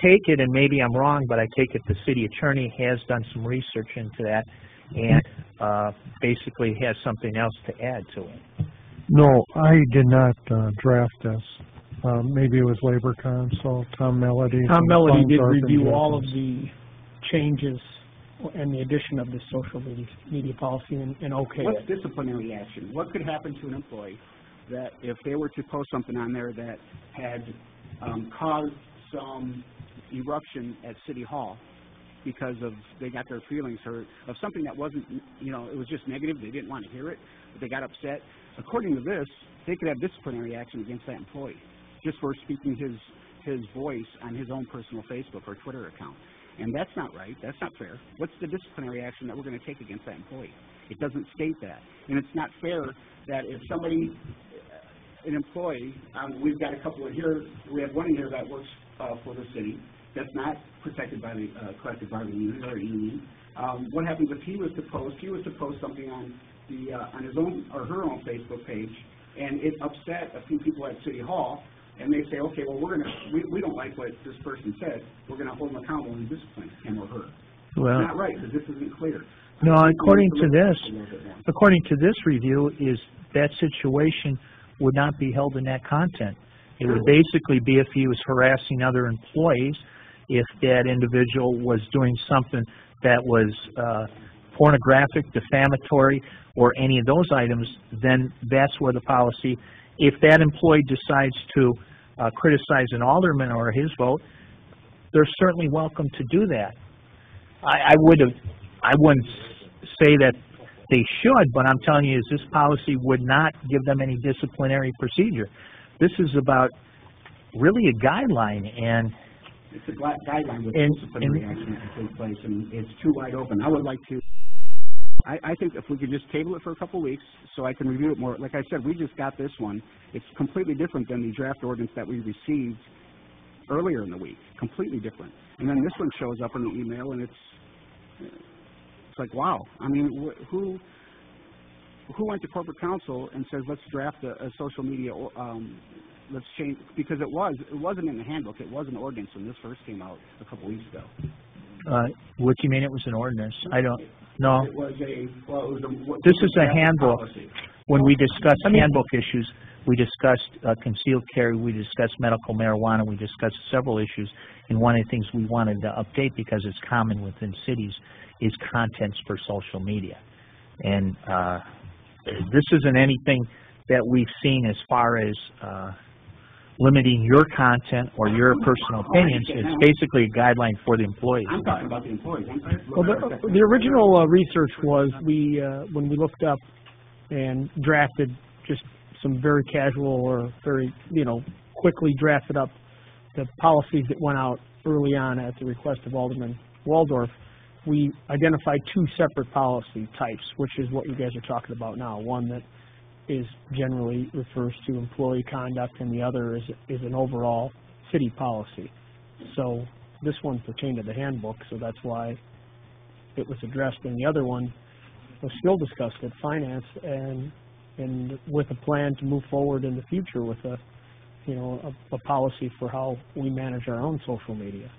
Speaker 2: take it, and maybe I'm wrong, but I take it the city attorney has done some research into that and basically has something else to add to it.
Speaker 6: No, I did not draft this. Maybe it was Labor Council, Tom Melody.
Speaker 8: Tom Melody did review all of the changes and the addition of the social media policy and okay.
Speaker 12: What's disciplinary action? What could happen to an employee that if they were to post something on there that had caused some eruption at City Hall because of they got their feelings hurt of something that wasn't, it was just negative, they didn't want to hear it, but they got upset. According to this, they could have disciplinary action against that employee just for speaking his voice on his own personal Facebook or Twitter account. And that's not right. That's not fair. What's the disciplinary action that we're going to take against that employee? It doesn't state that. And it's not fair that if somebody, an employee, we've got a couple of here, we have one in here that works for the city that's not protected by the collective bargaining unit or union. What happens if he was to post something on his own or her own Facebook page, and it upset a few people at City Hall, and they say, okay, well, we don't like what this person said. We're going to hold them accountable and discipline him or her.
Speaker 2: Well,
Speaker 12: it's not right because this isn't clear.
Speaker 2: No, according to this review, is that situation would not be held in that content. It would basically be if he was harassing other employees, if that individual was doing something that was pornographic, defamatory, or any of those items, then that's where the policy, if that employee decides to criticize an alderman or his vote, they're certainly welcome to do that. I wouldn't say that they should, but I'm telling you, this policy would not give them any disciplinary procedure. This is about really a guideline, and
Speaker 12: it's a guideline with disciplinary action that can take place, and it's too wide open. I would like to. I think if we could just table it for a couple of weeks so I can review it more. Like I said, we just got this one. It's completely different than the draft ordinance that we received earlier in the week. Completely different. And then this one shows up in the email, and it's like, wow. I mean, who went to corporate counsel and says, let's draft a social media, let's change, because it wasn't in the handbook. It was an ordinance when this first came out a couple weeks ago.
Speaker 2: What do you mean it was an ordinance? I don't know.
Speaker 12: It was
Speaker 2: this is a handbook. Policy. When we discussed handbook issues, we discussed concealed carry, we discussed medical marijuana, we discussed several issues. And one of the things we wanted to update, because it's common within cities, is contents for social media. And this isn't anything that we've seen as far as limiting your content or your personal opinions. It's basically a guideline for the employees.
Speaker 12: I'm talking about the employees.
Speaker 8: Well, the original research was when we looked up and drafted just some very casual or very, quickly drafted up the policies that went out early on at the request of Alderman Waldorf. We identified two separate policy types, which is what you guys are talking about now. One that is generally refers to employee conduct, and the other is an overall city policy. So this one pertained to the handbook, so that's why it was addressed. And the other one was still discussed at finance, and and with a plan to move forward in the future with a, you know, a policy for how we manage our own social media.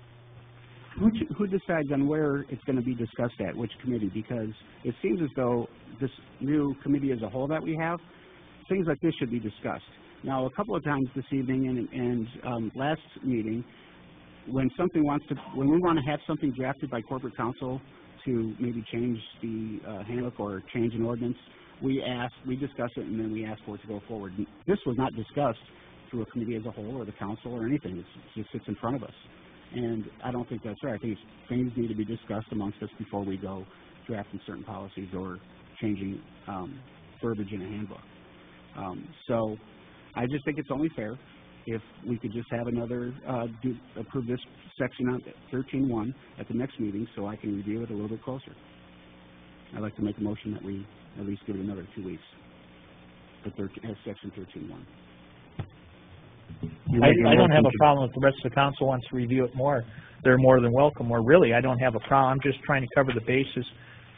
Speaker 12: Who decides on where it's going to be discussed at, which committee? Because it seems as though this new committee as a whole that we have, things like this should be discussed. Now, a couple of times this evening and last meeting, when we want to have something drafted by corporate counsel to maybe change the handbook or change an ordinance, we discuss it, and then we ask for it to go forward. This was not discussed through a committee as a whole or the council or anything. It just sits in front of us. And I don't think that's right. I think things need to be discussed amongst us before we go drafting certain policies or changing verbiage in a handbook. So I just think it's only fair if we could just have another, approve this section on 13.1 at the next meeting so I can review it a little bit closer. I'd like to make a motion that we at least give it another 2 weeks at section 13.1.
Speaker 2: I don't have a problem if the rest of the council wants to review it more. They're more than welcome, or really, I don't have a problem. I'm just trying to cover the bases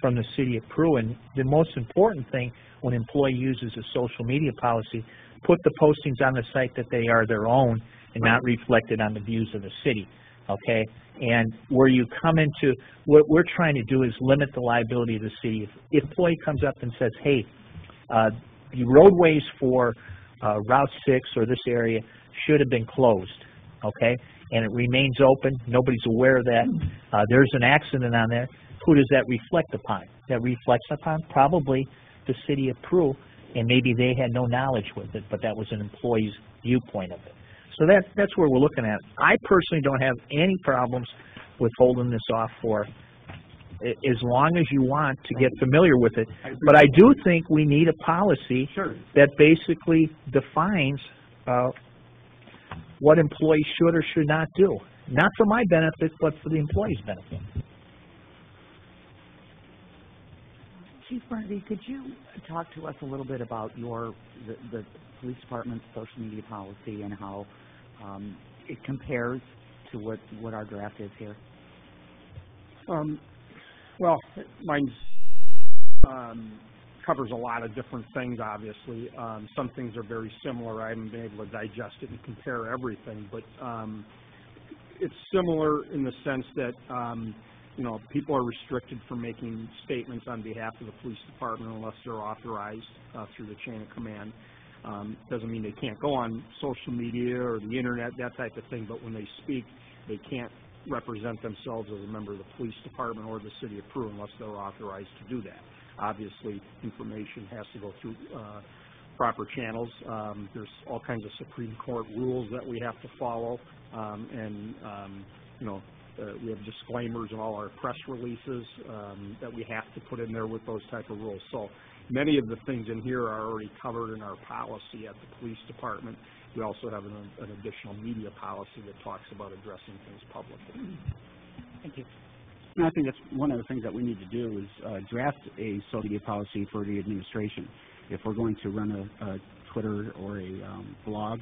Speaker 2: from the city of Peru. And the most important thing when an employee uses a social media policy, put the postings on the site that they are their own and not reflected on the views of the city, okay? And where you come into, what we're trying to do is limit the liability of the city. If an employee comes up and says, hey, the roadways for Route 6 or this area should have been closed, okay? And it remains open, nobody's aware of that. There's an accident on there. Who does that reflect upon? That reflects upon probably the city of Peru, and maybe they had no knowledge with it, but that was an employee's viewpoint of it. So that's where we're looking at. I personally don't have any problems with holding this off for as long as you want to get familiar with it. But I do think we need a policy that basically defines what employees should or should not do. Not for my benefit, but for the employee's benefit.
Speaker 3: Chief Bernardi, could you talk to us a little bit about the police department's social media policy and how it compares to what our draft is here?
Speaker 13: Well, mine covers a lot of different things, obviously. Some things are very similar. I haven't been able to digest it and compare everything, but it's similar in the sense that you know, people are restricted from making statements on behalf of the police department unless they're authorized through the chain of command. Doesn't mean they can't go on social media or the internet, that type of thing, but when they speak, they can't represent themselves as a member of the police department or the city of Peru unless they're authorized to do that. Obviously, information has to go through proper channels. There's all kinds of Supreme Court rules that we have to follow, you know, we have disclaimers in all our press releases that we have to put in there with those type of rules. So many of the things in here are already covered in our policy at the police department. We also have an additional media policy that talks about addressing things publicly.
Speaker 3: Thank you.
Speaker 12: And I think that's one of the things that we need to do is draft a social media policy for the administration. If we're going to run a Twitter or a blog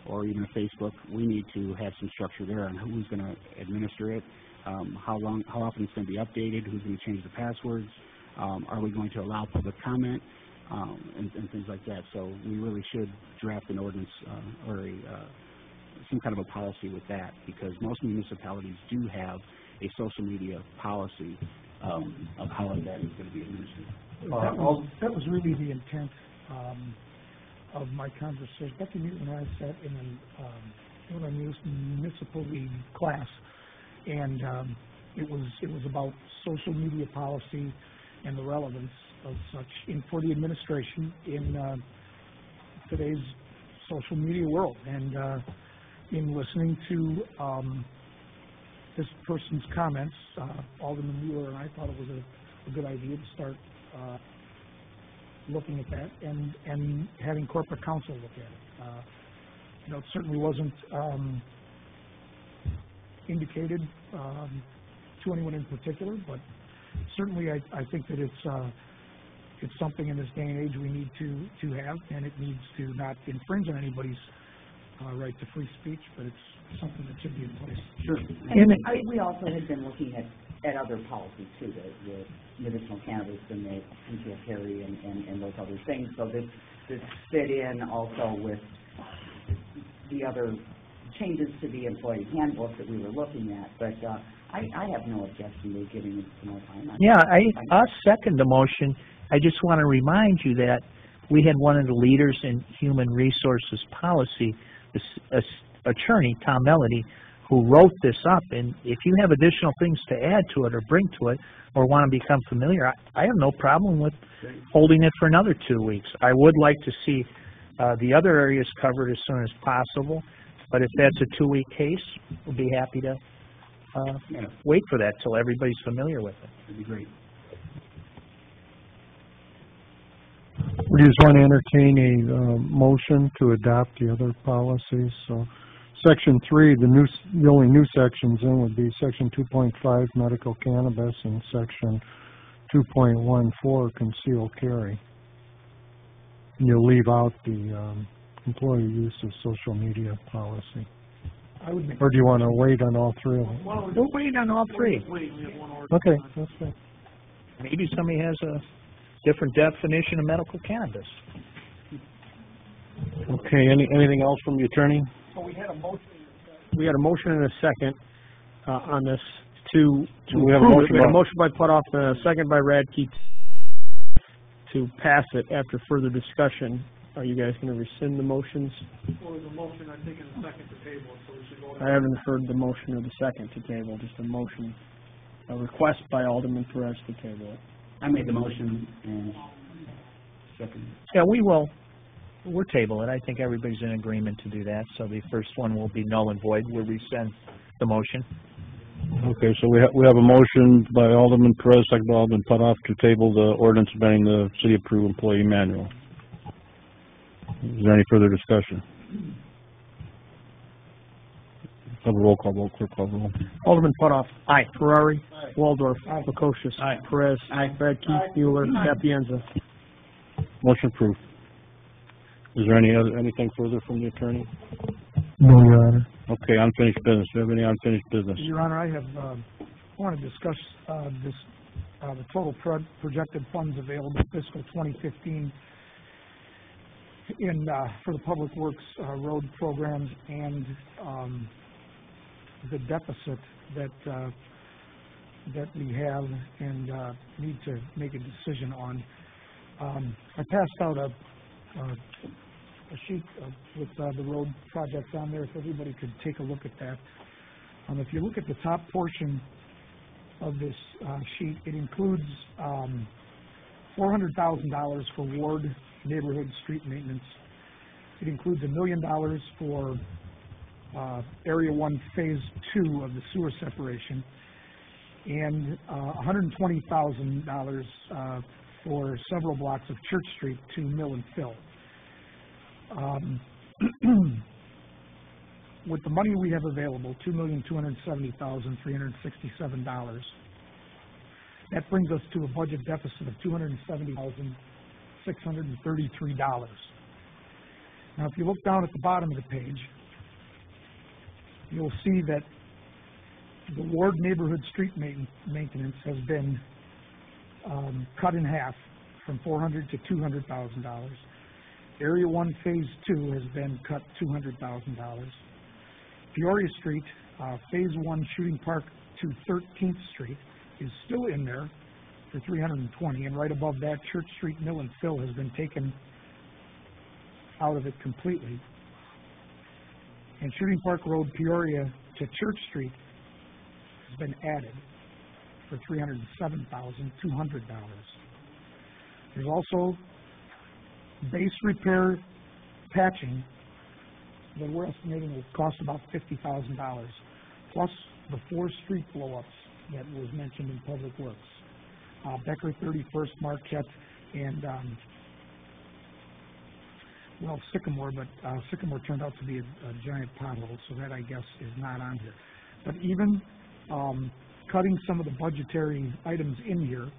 Speaker 12: or even a Facebook, we need to have some structure there on who's going to administer it, how often it's going to be updated, who's going to change the passwords, are we going to allow public comment, and things like that. So we really should draft an ordinance or some kind of a policy with that, because most municipalities do have a social media policy of how that is going to be administered.
Speaker 5: That was really the intent of my conversation. Becky Newton and I sat in a municipal league class, and it was about social media policy and the relevance of such for the administration in today's social media world. And in listening to this person's comments, Alderman Mueller and I thought it was a good idea to start looking at that and having corporate counsel look at it. You know, it certainly wasn't indicated to anyone in particular, but certainly I think that it's something in this day and age we need to have, and it needs to not infringe on anybody's right to free speech, but it's something that should be in place.
Speaker 3: Sure. And we also had been looking at other policies too, the medicinal cannabis and the NTF Harry and those other things. So this this fit in also with the other changes to the employee handbook that we were looking at, but I have no objection to giving it some more time.
Speaker 2: Yeah, I'll second the motion. I just want to remind you that we had one of the leaders in human resources policy, this attorney, Tom Melody, who wrote this up, and if you have additional things to add to it or bring to it or want to become familiar, I have no problem with holding it for another 2 weeks. I would like to see the other areas covered as soon as possible, but if that's a 2-week case, we'll be happy to wait for that till everybody's familiar with it.
Speaker 12: That'd be great.
Speaker 6: We just want to entertain a motion to adopt the other policies. So, Section 3, the only new sections in would be Section 2.5, medical cannabis, and Section 2.14, concealed carry. And you'll leave out the employee use of social media policy. Or do you want to wait on all three of them?
Speaker 2: We'll wait on all three.
Speaker 6: Okay, that's fine.
Speaker 2: Maybe somebody has a different definition of medical cannabis.
Speaker 1: Okay, anything else from the attorney?
Speaker 8: So we had a motion and a second on this to
Speaker 1: we have a
Speaker 8: approve it.
Speaker 1: motion
Speaker 8: We had a
Speaker 1: by-
Speaker 8: motion by Putoff and a second by Radke to pass it after further discussion. Are you guys going to rescind the motions?
Speaker 5: Well, there's a motion, I think, in a second to table, so we should go.
Speaker 8: I haven't heard the motion or the second to table, just a motion, a request by Alderman Perez to table it.
Speaker 12: I made the motion and second.
Speaker 2: Yeah, we'll table it. I think everybody's in agreement to do that, so the first one will be null and void. We'll rescind the motion.
Speaker 1: Okay, so we have a motion by Alderman Perez, second by Alderman Putoff to table the ordinance amending the city-approved employee manual. Is there any further discussion? Have a roll call vote, clerk call the roll.
Speaker 8: Alderman Putoff. Aye. Ferrari. Aye. Waldorf. Aye. Lukosius.
Speaker 2: Aye.
Speaker 8: Perez. Aye. Radke. Mueller. Sapienza.
Speaker 1: Motion approved. Is there anything further from the attorney?
Speaker 6: No, Your Honor.
Speaker 1: Okay, unfinished business. Do you have any unfinished business?
Speaker 5: Your Honor, I want to discuss the total projected funds available fiscal 2015 for the Public Works road programs and the deficit that we have and need to make a decision on. I passed out a sheet with the road projects on there, if everybody could take a look at that. If you look at the top portion of this sheet, it includes $400,000 for ward neighborhood street maintenance. It includes $1 million for Area 1 Phase 2 of the sewer separation, and $120,000 for several blocks of Church Street to mill and fill. With the money we have available, $2,270,367, that brings us to a budget deficit of $270,633. Now, if you look down at the bottom of the page, you'll see that the ward neighborhood street maintenance has been cut in half from $400,000 to $200,000. Area 1 Phase 2 has been cut $200,000. Peoria Street, Phase 1 Shooting Park to 13th Street is still in there for $320,000, and right above that, Church Street mill and fill has been taken out of it completely. And Shooting Park Road, Peoria to Church Street has been added for $307,200. There's also base repair patching that we're estimating will cost about $50,000, plus the 4 street blow-ups that was mentioned in Public Works. Becker 31st, Marquette, and Sycamore, but Sycamore turned out to be a giant pothole, so that, I guess, is not on here. But even cutting some of the budgetary items in here,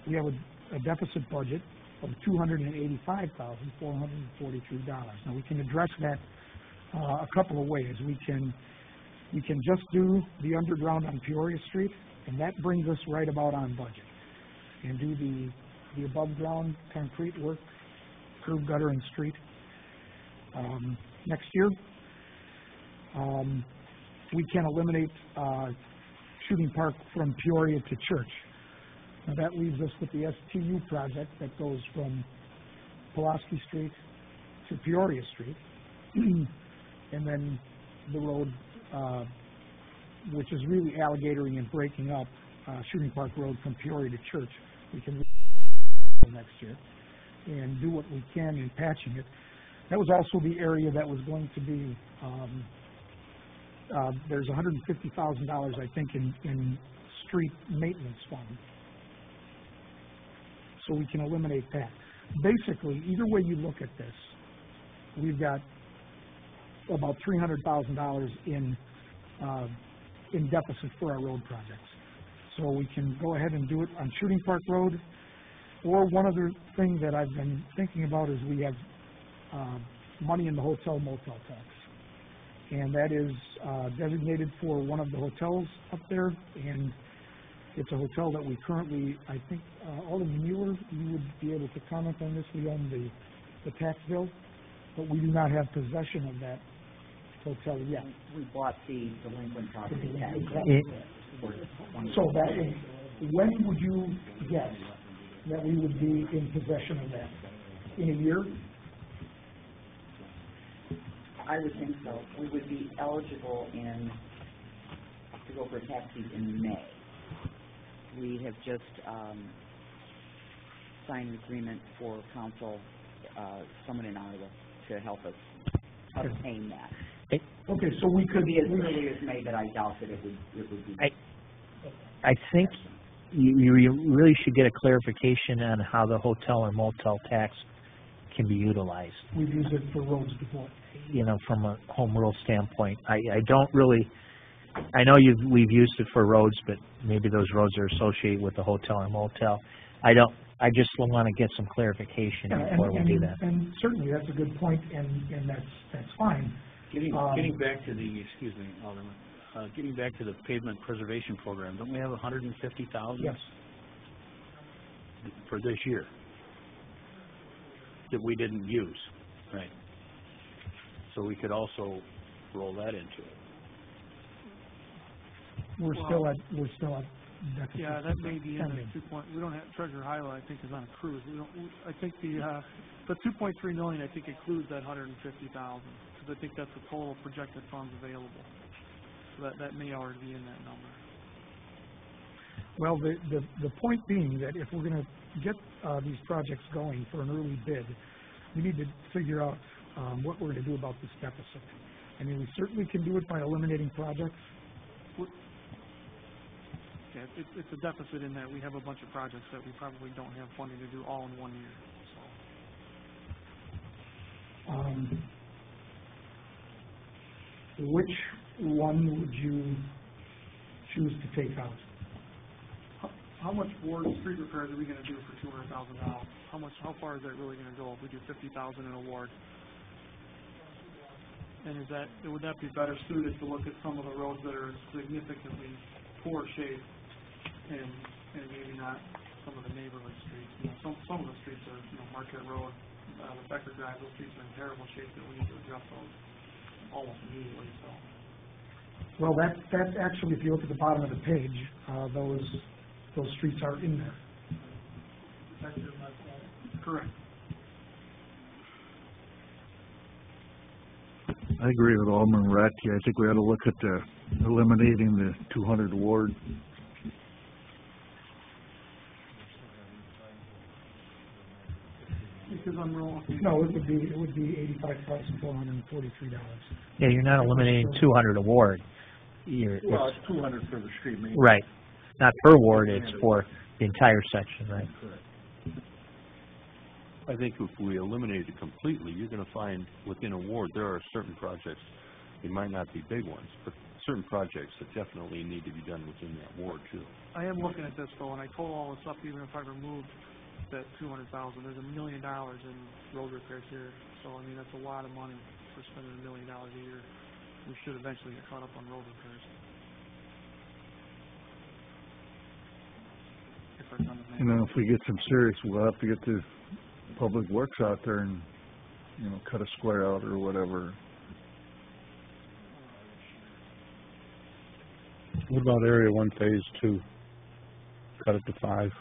Speaker 5: we have a deficit budget of $285,443. Now, we can address that a couple of ways. We can just do the underground on Peoria Street, and that brings us right about on budget, and do the above ground concrete work curb, gutter, and street. Next year, we can eliminate Shooting Park from Peoria to Church. Now that leaves us with the STU project that goes from Pulaski Street to Peoria Street, and then the road, which is really alligatoring and breaking up Shooting Park Road from Peoria to Church. We can next year and do what we can in patching it. That was also the area that was going to be, there's $150,000, I think, in street maintenance fund. So we can eliminate that. Basically, either way you look at this, we've got about $300,000 in deficit for our road projects. So we can go ahead and do it on Shooting Park Road. Or one other thing that I've been thinking about is we have money in the hotel motel tax. And that is designated for one of the hotels up there. And it's a hotel that we currently, I think, Alderman Mueller, you would be able to comment on this. We own the tax bill, but we do not have possession of that hotel yet.
Speaker 3: We bought the delinquent property tax.
Speaker 5: So that is, when would you guess that we would be in possession of that? In a year?
Speaker 3: I would think so. We would be eligible to go for taxis in May. We have just signed an agreement for council, someone in Iowa, to help us obtain that.
Speaker 5: Okay, so we could
Speaker 3: be as early as May, but I doubt that it would be.
Speaker 2: I think you really should get a clarification on how the hotel or motel tax can be utilized.
Speaker 5: We've used it for roads before.
Speaker 2: You know, from a home rule standpoint. I don't really, I know we've used it for roads, but maybe those roads are associated with the hotel or motel. I just want to get some clarification before we do that.
Speaker 5: And certainly that's a good point, and that's fine.
Speaker 7: Getting back to the, excuse me, Alderman, getting back to the pavement preservation program, don't we have $150,000?
Speaker 5: Yes.
Speaker 7: For this year that we didn't use, right? So we could also roll that into it.
Speaker 5: We're still at deficit.
Speaker 4: Yeah, that may be in the 2 point. We don't have Treasurer Hyla, I think, is on a cruise. I think the 2.3 million, I think, includes that 150,000, because I think that's the total projected funds available. So that may already be in that number.
Speaker 5: Well, the point being that if we're going to get these projects going for an early bid, we need to figure out what we're going to do about this deficit. I mean, we certainly can do it by eliminating projects.
Speaker 4: Yeah, it's a deficit in that we have a bunch of projects that we probably don't have funding to do all in 1 year. So.
Speaker 5: Which one would you choose to take out?
Speaker 4: How much ward street repairs are we going to do for $200,000? How far is that really going to go if we do 50,000 in a ward? And would that be better suited to look at some of the roads that are significantly poor shape, and maybe not some of the neighborhood streets? You know, some of the streets are, Marquette Road, the Becker Drive, those streets are in terrible shape that we need to adjust those almost immediately. So.
Speaker 5: Well, that's actually, if you look at the bottom of the page, those streets are in there.
Speaker 4: Correct.
Speaker 10: I agree with Alderman Radke. I think we ought to look at eliminating the 200 ward.
Speaker 4: Because I'm wrong.
Speaker 5: No, it would be $85,443.
Speaker 2: Yeah, you're not eliminating 200 a ward.
Speaker 11: Well, it's 200 for the street maintenance.
Speaker 2: Right. Not per ward, it's for the entire section, right?
Speaker 11: Correct.
Speaker 9: I think if we eliminate it completely, you're going to find within a ward there are certain projects, they might not be big ones, but certain projects that definitely need to be done within that ward too.
Speaker 4: I am looking at this though, and I total all this up, even if I removed that 200,000, there's $1 million in road repairs here. So I mean, that's a lot of money for spending $1 million a year. We should eventually get caught up on road repairs.
Speaker 10: And then if we get some serious, we'll have to get the Public Works out there and, cut a square out or whatever.
Speaker 1: What about Area 1 Phase 2? Cut it to 5.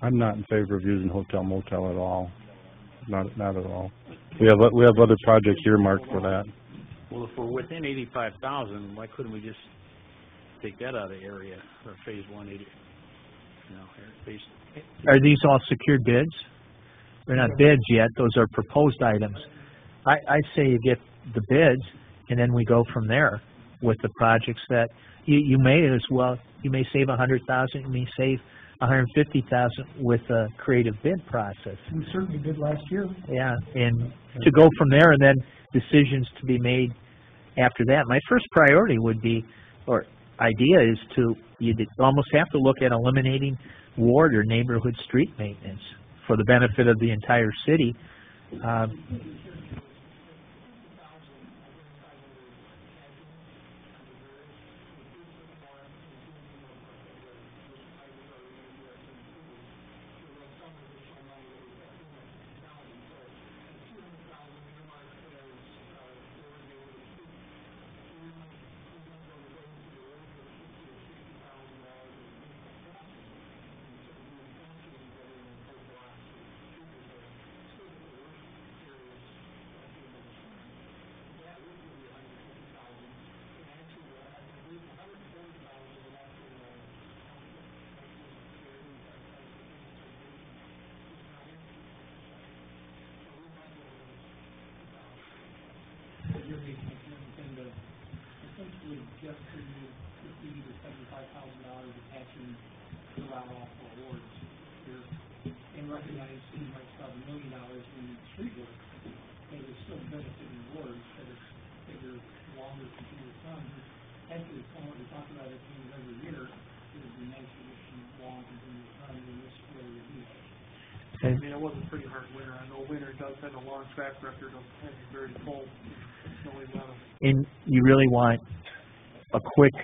Speaker 1: I'm not in favor of using hotel motel at all. Not at all. We have other projects earmarked for that.
Speaker 7: Well, if we're within 85,000, why couldn't we just take that out of area for phase 180? Phase.
Speaker 2: Are these all secured bids? They're not bids yet. Those are proposed items. I say you get the bids, and then we go from there with the projects that you may as well. You may save 100,000. You may save 150,000 with a creative bid process.
Speaker 5: We certainly did last year.
Speaker 2: Yeah, and to go from there, and then decisions to be made after that. My first priority would be, or idea is you'd almost have to look at eliminating ward or neighborhood street maintenance for the benefit of the entire city.
Speaker 14: Essentially, just for you, $50,000 to $75,000 attaching to allow all for awards here, and recognize you might spend $1 million in street work, but it's still benefiting awards that it's bigger, longer continuous funds. Actually, from what we talk about at the end of every year, it would be nice to get some long continuous funds in this way to do that.
Speaker 4: I mean, it was a pretty hard winter. I know winter does have a long track record of having very cold, snowy weather.
Speaker 2: And you really want a quick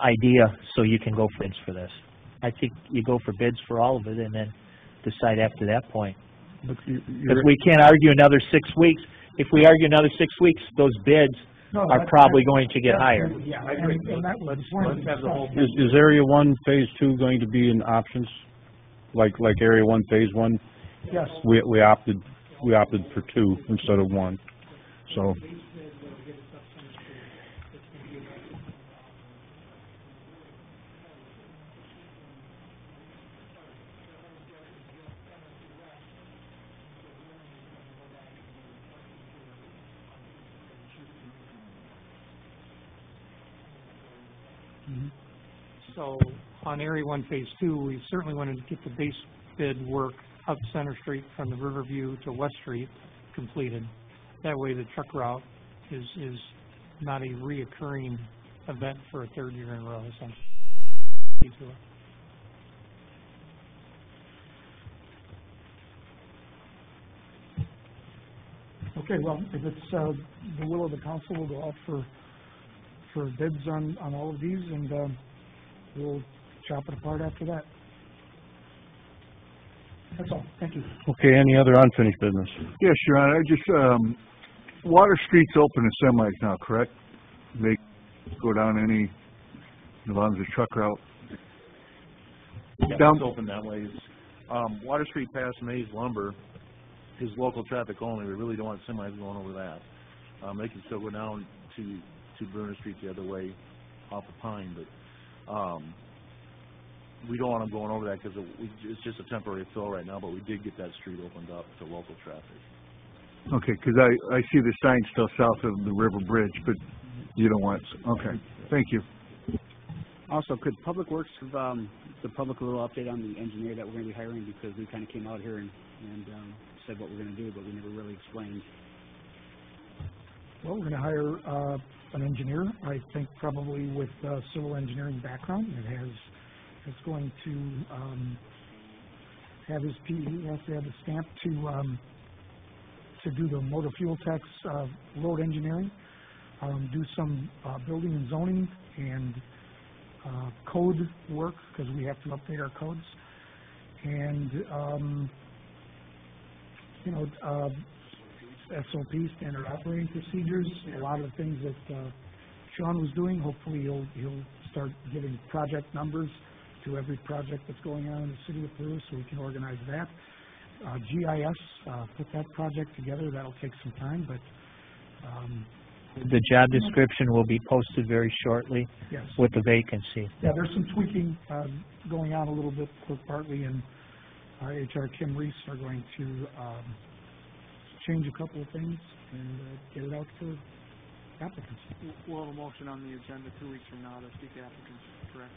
Speaker 2: idea so you can go for bids for this. I think you go for bids for all of it and then decide after that point. Because we can't argue another 6 weeks. If we argue another 6 weeks, those bids are probably going to get higher.
Speaker 5: Yeah, I agree.
Speaker 4: Let's have the whole.
Speaker 1: Is Area 1 Phase 2 going to be in options? Like Area 1 Phase 1?
Speaker 5: Yes.
Speaker 1: We opted for 2 instead of 1. So.
Speaker 14: So on Area 1 Phase 2, we certainly wanted to get the base bid work up Center Street from the Riverview to West Street completed. That way the truck route is not a reoccurring event for a third year in a row, essentially.
Speaker 5: Okay, well, if it's the will of the council, we'll go out for bids on all of these, and we'll chop it apart after that. That's all. Thank you.
Speaker 1: Okay, any other unfinished business?
Speaker 10: Yes, Your Honor. I just, Water Street's open to semis now, correct? They go down any, as long as the truck route.
Speaker 11: Yeah, it's open that way. Water Street past Mays Lumber is local traffic only. We really don't want semis going over that. They can still go down to Bruner Street the other way off of Pine, but we don't want them going over that because it's just a temporary fill right now, but we did get that street opened up to local traffic.
Speaker 10: Okay, because I see the sign still south of the River Bridge, but you don't want, okay, thank you.
Speaker 12: Also, could Public Works give the public a little update on the engineer that we're going to be hiring, because we kind of came out here and said what we're going to do, but we never really explained.
Speaker 5: Well, we're going to hire an engineer, I think probably with civil engineering background. It's going to have his PE, has to have a stamp to do the motor fuel tax road engineering, do some building and zoning and code work, because we have to update our codes. and, SOP, standard operating procedures, a lot of the things that Sean was doing. Hopefully he'll start giving project numbers to every project that's going on in the city of Peru so we can organize that. GIS, put that project together. That'll take some time, but
Speaker 2: the job description will be posted very shortly.
Speaker 5: Yes.
Speaker 2: With the vacancy.
Speaker 5: Yeah, there's some tweaking going on a little bit. Clerk Bartley and HR Kim Reese are going to change a couple of things and get it out to applicants.
Speaker 4: We'll have a motion on the agenda 2 weeks from now to seek applicants, correct?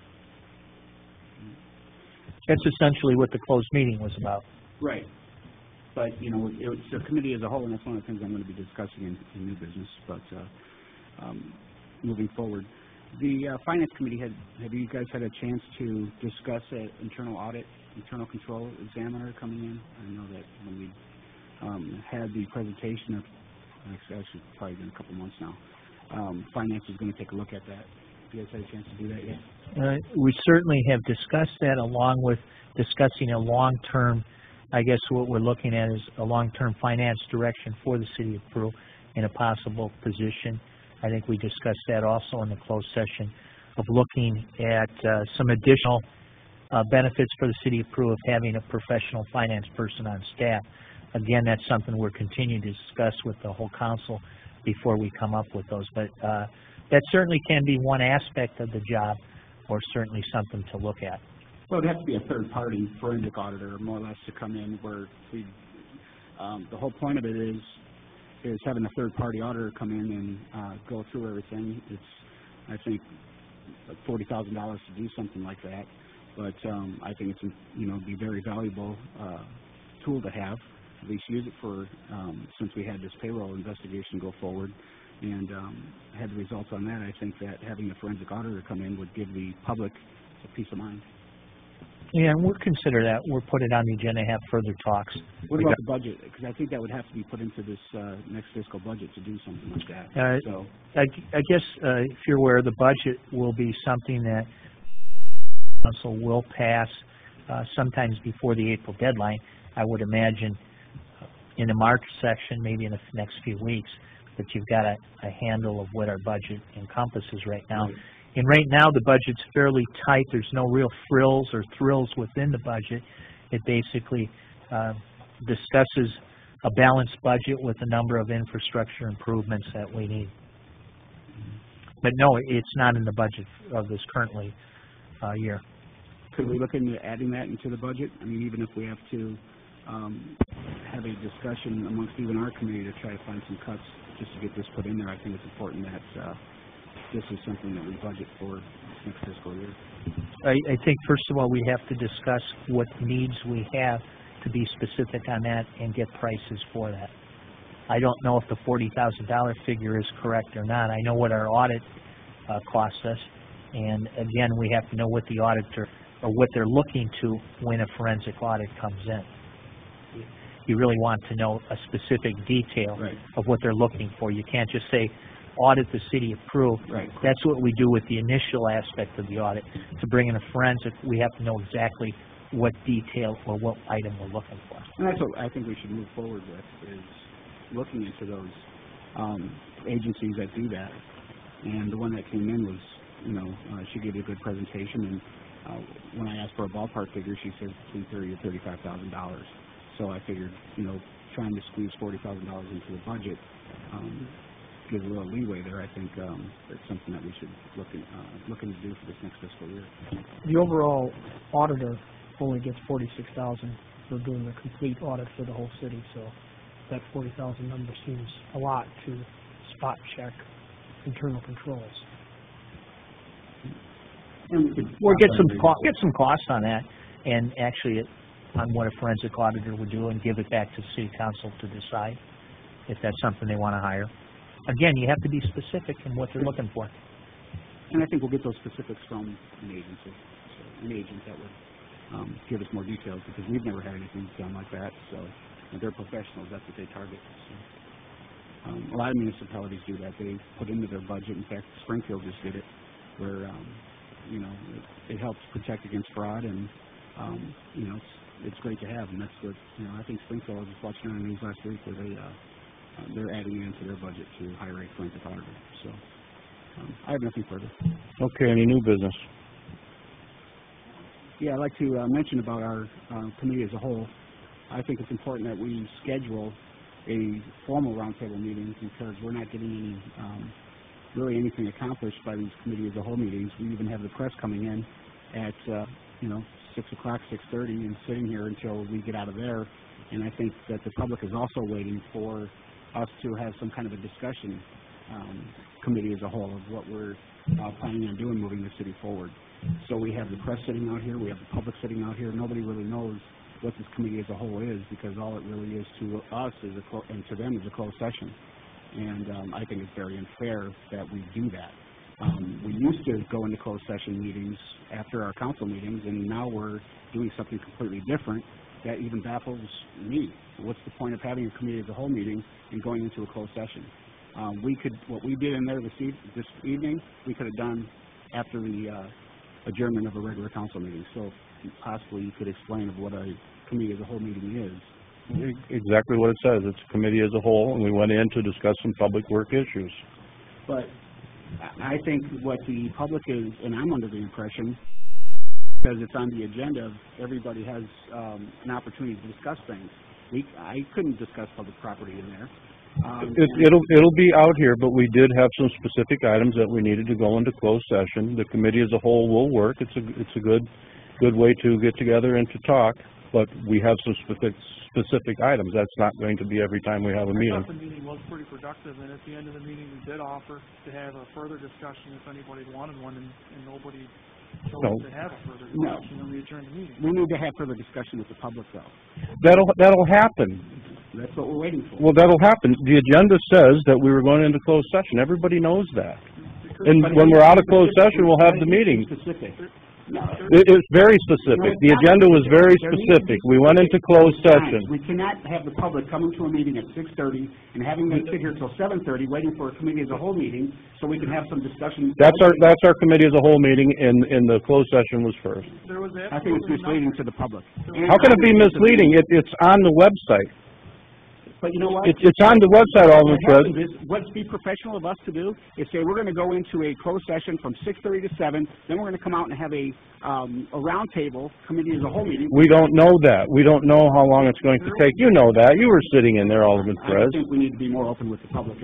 Speaker 2: That's essentially what the closed meeting was about.
Speaker 12: Right. But, it's the committee as a whole, and that's one of the things I'm going to be discussing in new business, but moving forward. The Finance Committee, have you guys had a chance to discuss an internal audit, internal control examiner coming in? I know that when we had the presentation of, actually probably been a couple months now, Finance is going to take a look at that. Have you guys had a chance to do that yet?
Speaker 2: We certainly have discussed that, along with discussing a long-term, I guess what we're looking at is a long-term finance direction for the city of Peru in a possible position. I think we discussed that also in the closed session of looking at some additional benefits for the city of Peru of having a professional finance person on staff. Again, that's something we're continuing to discuss with the whole council before we come up with those. But that certainly can be one aspect of the job, or certainly something to look at.
Speaker 12: Well, it'd have to be a third-party forensic auditor, more or less, to come in where we, the whole point of it is having a third-party auditor come in and go through everything. It's, I think, $40,000 to do something like that. But I think it's, be a very valuable tool to have. At least use it for, since we had this payroll investigation go forward and had the results on that, I think that having a forensic auditor come in would give the public a peace of mind.
Speaker 2: Yeah, and we'll consider that. We'll put it on the agenda and have further talks.
Speaker 12: What about the budget? Because I think that would have to be put into this next fiscal budget to do something like that. So
Speaker 2: I guess if you're aware, the budget will be something that council will pass sometimes before the April deadline. I would imagine in the March section, maybe in the next few weeks, that you've got a handle of what our budget encompasses right now. Right. And right now, the budget's fairly tight. There's no real frills or thrills within the budget. It basically discusses a balanced budget with a number of infrastructure improvements that we need. But no, it's not in the budget of this currently year.
Speaker 12: Could we look into adding that into the budget? I mean, even if we have to have a discussion amongst even our committee to try to find some cuts just to get this put in there, I think it's important that this is something that we budget for next fiscal year.
Speaker 2: I think, first of all, we have to discuss what needs we have to be specific on that and get prices for that. I don't know if the $40,000 figure is correct or not. I know what our audit costs us, and again, we have to know what the auditor or what they're looking to when a forensic audit comes in. You really want to know a specific detail of what they're looking for. You can't just say, audit the city of Peru.
Speaker 12: Right.
Speaker 2: That's what we do with the initial aspect of the audit. To bring in a forensic, we have to know exactly what detail or what item we're looking for.
Speaker 12: And that's what I think we should move forward with, is looking into those agencies that do that. And the one that came in was, she gave a good presentation, and when I asked for a ballpark figure, she said between $30,000 to $35,000. So I figured, trying to squeeze $40,000 into the budget gives a little leeway there. I think it's something that we should look into do for this next fiscal year.
Speaker 8: The overall auditor only gets $46,000 for doing the complete audit for the whole city, so that $40,000 number seems a lot to spot check internal controls.
Speaker 2: Or get some cost on that, and actually on what a forensic auditor would do, and give it back to the city council to decide if that's something they want to hire. Again, you have to be specific in what they're looking for.
Speaker 12: And I think we'll get those specifics from an agency, an agent that would give us more details, because we've never had anything done like that. So they're professionals; that's what they target. So, a lot of municipalities do that. They put into their budget. In fact, Springfield just did it, where it helps protect against fraud, and it's great to have, and that's what, I think Springfield, I was just watching on the news last week where they're adding into their budget to hire a forensic auditor. So I have nothing further.
Speaker 1: Okay, any new business?
Speaker 12: Yeah, I'd like to mention about our committee as a whole. I think it's important that we schedule a formal roundtable meeting because we're not getting any really anything accomplished by these committee as a whole meetings. We even have the press coming in at 6 o'clock, 6:30, and sitting here until we get out of there. And I think that the public is also waiting for us to have some kind of a discussion committee as a whole of what we're planning on doing moving the city forward. So we have the press sitting out here, we have the public sitting out here. Nobody really knows what this committee as a whole is because all it really is to us is and to them is a closed session. And I think it's very unfair that we do that. We used to go into closed session meetings after our council meetings, and now we're doing something completely different that even baffles me. What's the point of having a committee as a whole meeting and going into a closed session? What we did in there this evening, we could have done after the adjournment of a regular council meeting. So possibly you could explain of what a committee as a whole meeting is.
Speaker 1: Exactly what it says. It's a committee as a whole, and we went in to discuss some public work issues.
Speaker 12: But I think what the public is, and I'm under the impression, because it's on the agenda, everybody has an opportunity to discuss things. I couldn't discuss public property in there.
Speaker 1: It'll be out here, but we did have some specific items that we needed to go into closed session. The committee as a whole will work. It's a good way to get together and to talk, but we have some specific items. That's not going to be every time we have a meeting.
Speaker 4: I thought the meeting was pretty productive, and at the end of the meeting, we did offer to have a further discussion if anybody wanted one, and nobody chose to have a further discussion, and we adjourned the meeting.
Speaker 12: We need to have further discussion with the public, though.
Speaker 1: That'll happen.
Speaker 12: That's what we're waiting for.
Speaker 1: Well, that'll happen. The agenda says that we were going into closed session. Everybody knows that. And when we're out of closed session, we'll have the meeting.
Speaker 12: Specific.
Speaker 1: It's very specific. The agenda was very specific. We went into closed session.
Speaker 12: We cannot have the public coming to a meeting at 6:30 and having them sit here till 7:30 waiting for a committee as a whole meeting so we can have some discussion.
Speaker 1: That's our committee as a whole meeting, and the closed session was first.
Speaker 12: I think it's misleading to the public.
Speaker 1: How can it be misleading? It's on the website.
Speaker 12: But you know what?
Speaker 1: It's on the website, Alderman Fred.
Speaker 12: What's be professional of us to do is say we're going to go into a closed session from 6:30 to 7, then we're going to come out and have a roundtable committee as a whole meeting.
Speaker 1: We don't know that. We don't know how long it's going to take. You know that. You were sitting in there, Alderman Fred.
Speaker 12: I think we need to be more open with the public.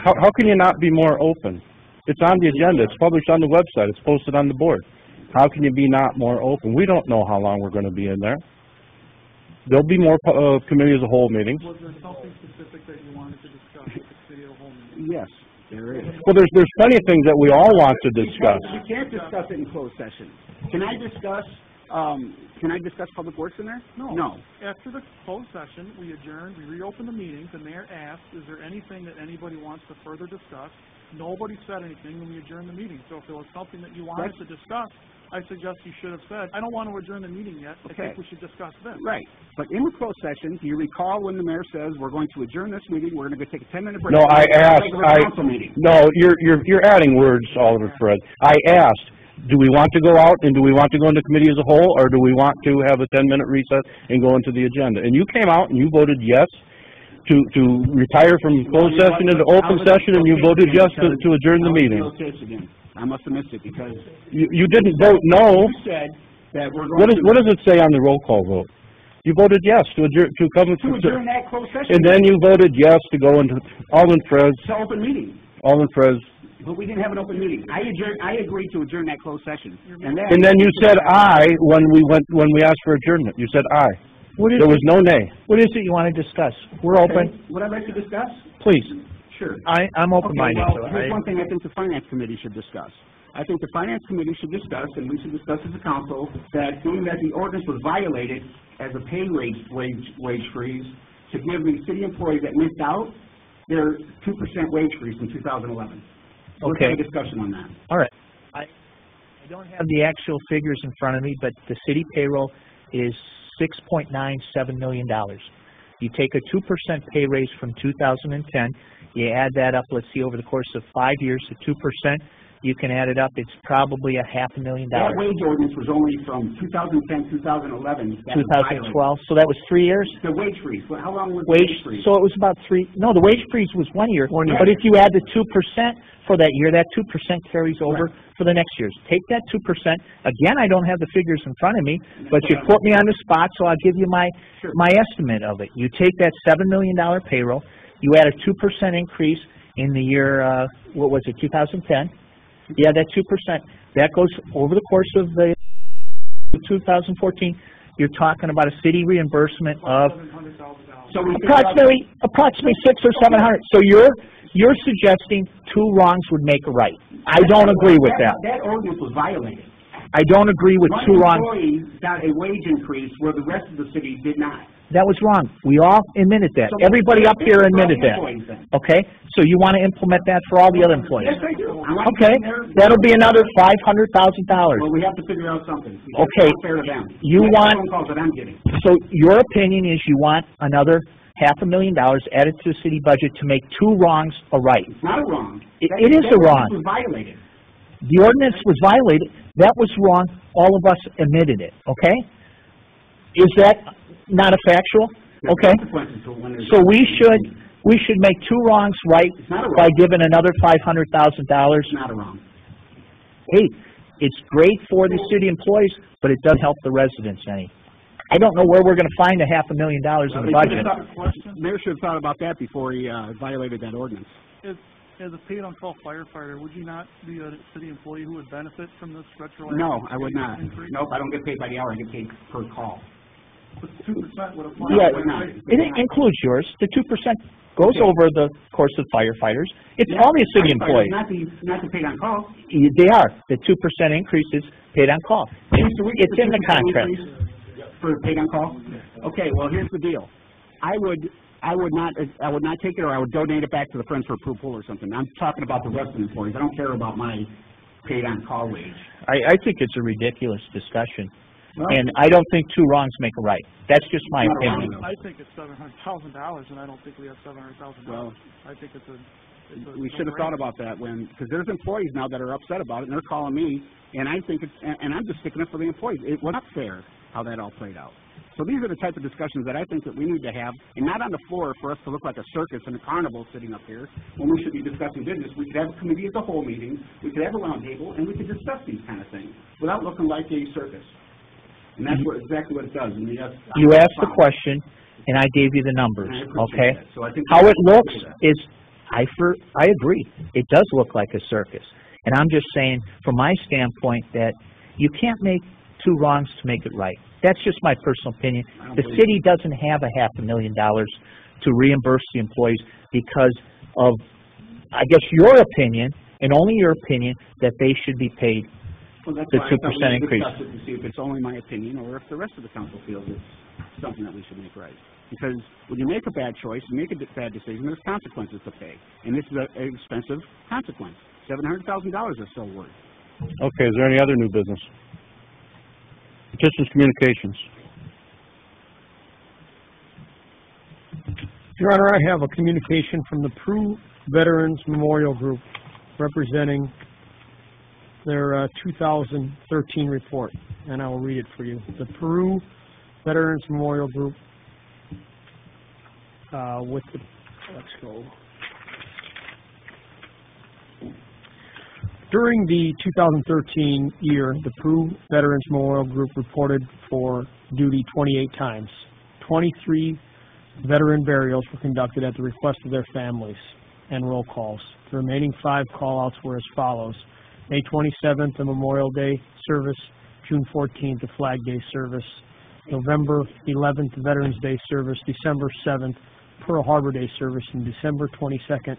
Speaker 1: How can you not be more open? It's on the agenda. It's published on the website. It's posted on the board. How can you be not more open? We don't know how long we're going to be in there. There'll be more committee as a whole meetings.
Speaker 4: Was there something specific that you wanted to discuss with the committee as a whole meeting?
Speaker 12: Yes, there is.
Speaker 1: Well, there's plenty of things that we all want to discuss.
Speaker 12: We can't discuss it in closed session. Can I discuss public works in there? No.
Speaker 4: After the closed session, we adjourned, we reopened the meeting. The mayor asked, is there anything that anybody wants to further discuss? Nobody said anything when we adjourned the meeting. So if there was something that you wanted to discuss, I suggest you should have said, I don't want to adjourn the meeting yet. I think we should discuss this.
Speaker 12: Right. But in the closed session, do you recall when the mayor says, we're going to adjourn this meeting, we're going to go take a 10-minute break?
Speaker 1: No, you're adding words, Alderman Fred. I asked, do we want to go out and do we want to go into committee as a whole, or do we want to have a 10-minute recess and go into the agenda? And you came out and you voted yes to retire from closed session into open session, and you voted yes to adjourn the meeting.
Speaker 12: I must have missed it because
Speaker 1: you didn't vote no.
Speaker 12: You said that we're going
Speaker 1: what does it say on the roll call vote? You voted yes to
Speaker 12: adjourn that closed session.
Speaker 1: And then you voted yes to go into Alderman Fred's.
Speaker 12: It's an open meeting.
Speaker 1: Alderman Fred's.
Speaker 12: But we didn't have an open meeting. I agreed to adjourn that closed session.
Speaker 1: And then you said aye when we asked for adjournment. You said aye. There was no nay.
Speaker 2: What is it you want to discuss? We're open.
Speaker 12: Would I like to discuss?
Speaker 2: Please.
Speaker 12: Sure.
Speaker 2: I'm open-minded.
Speaker 12: Okay, well, here's one thing I think the Finance Committee should discuss. I think the Finance Committee should discuss, and we should discuss as a council, that being that the ordinance was violated as a pay wage freeze to give the city employees that missed out their 2% wage freeze in 2011. So let's have a discussion on that.
Speaker 2: All right. I don't have the actual figures in front of me, but the city payroll is $6.97 million. You take a 2% pay raise from 2010, you add that up, let's see, over the course of 5 years to 2%, you can add it up, it's probably $500,000.
Speaker 12: That wage ordinance was only from 2010, 2011.
Speaker 2: 2012, so that was 3 years?
Speaker 12: The wage freeze, well, how long was the wage freeze?
Speaker 2: So it was about no, the wage freeze was 1 year.
Speaker 12: 1 year.
Speaker 2: But if you add the 2% for that year, that 2% carries over for the next years. Take that 2%. Again, I don't have the figures in front of me, but you put me on the spot, so I'll give you my estimate of it. You take that $7 million payroll, you add a 2% increase in the year, what was it, 2010? Yeah, that 2%. That goes over the course of the 2014. You're talking about a city reimbursement of approximately 600 or 700. So you're suggesting 2 wrongs would make a right. I don't agree with that.
Speaker 12: That ordinance was violated.
Speaker 2: I don't agree with 2 wrongs.
Speaker 12: Employees got a wage increase where the rest of the city did not.
Speaker 2: That was wrong. We all admitted that.
Speaker 12: So
Speaker 2: everybody up here admitted that. Okay? So you want to implement that for all the other employees?
Speaker 12: Yes, I do.
Speaker 2: Okay. That'll be another $500,000.
Speaker 12: Well, we have to figure out something.
Speaker 2: Okay.
Speaker 12: It's not fair to them.
Speaker 2: You want,
Speaker 12: phone calls that I'm getting.
Speaker 2: So your opinion is you want another $500,000 added to the city budget to make 2 wrongs a right.
Speaker 12: It's not a wrong.
Speaker 2: It is a wrong.
Speaker 12: It was violated.
Speaker 2: The ordinance was violated. That was wrong. All of us admitted it. Okay? Is that not a factual? Okay. So we should make 2 wrongs right by giving another $500,000.
Speaker 12: It's not a wrong.
Speaker 2: Hey, it's great for the city employees, but it doesn't help the residents any. I don't know where we're going to find the $500,000 in the budget.
Speaker 12: Mayor should have thought about that before he violated that ordinance.
Speaker 4: As a paid-on-call firefighter, would you not be a city employee who would benefit from this retroactive?
Speaker 12: No, I would not.
Speaker 4: Increase?
Speaker 12: Nope, I don't get paid by the hour. I get paid per call.
Speaker 4: But 2% would apply.
Speaker 2: Yeah, it includes yours. The 2% goes over the course of firefighters. It's all the city employees.
Speaker 12: Not the paid-on-call.
Speaker 2: They are. The 2% increase is paid on call. It's in the contract.
Speaker 12: For paid-on-call? Okay, well, here's the deal. I would not take it, or I would donate it back to the Friends for Approved Pool or something. I'm talking about the rest of the employees. I don't care about my paid-on-call wage.
Speaker 2: I think it's a ridiculous discussion.
Speaker 12: Well,
Speaker 2: and I don't think 2 wrongs make a right. That's just my opinion.
Speaker 4: I think it's $700,000, and I don't think we have $700,000.
Speaker 12: Well,
Speaker 4: I think it's
Speaker 12: we should have thought about that because there's employees now that are upset about it, and they're calling me, and I think and I'm just sticking up for the employees. It was not fair how that all played out. So these are the type of discussions that I think that we need to have, and not on the floor for us to look like a circus and a carnival sitting up here when we should be discussing business. We could have a committee as a whole meeting, we could have a round table, and we could discuss these kind of things without looking like a circus. And that's exactly what it does. And
Speaker 2: you asked the question, and I gave you the numbers, okay?
Speaker 12: So I think
Speaker 2: how it looks is, I agree, it does look like a circus. And I'm just saying, from my standpoint, that you can't make 2 wrongs to make it right. That's just my personal opinion. The city doesn't have $500,000 to reimburse the employees because of, I guess, your opinion, and only your opinion, that they should be paid the 2% increase.
Speaker 12: To see if it's only my opinion or if the rest of the council feels it's something that we should make right. Because when you make a bad choice, you make a bad decision, there's consequences to pay. And this is an expensive consequence. $700,000 is still worth.
Speaker 1: Okay, is there any other new business? Petitions, communications.
Speaker 8: Your Honor, I have a communication from the Peru Veterans Memorial Group representing their 2013 report, and I will read it for you. The Peru Veterans Memorial Group let's go. During the 2013 year, the Peru Veterans Memorial Group reported for duty 28 times. 23 veteran burials were conducted at the request of their families and roll calls. The remaining 5 call-outs were as follows. May 27th, a Memorial Day service. June 14th, a Flag Day service. November 11th, Veterans Day service. December 7th, Pearl Harbor Day service. And December 22nd,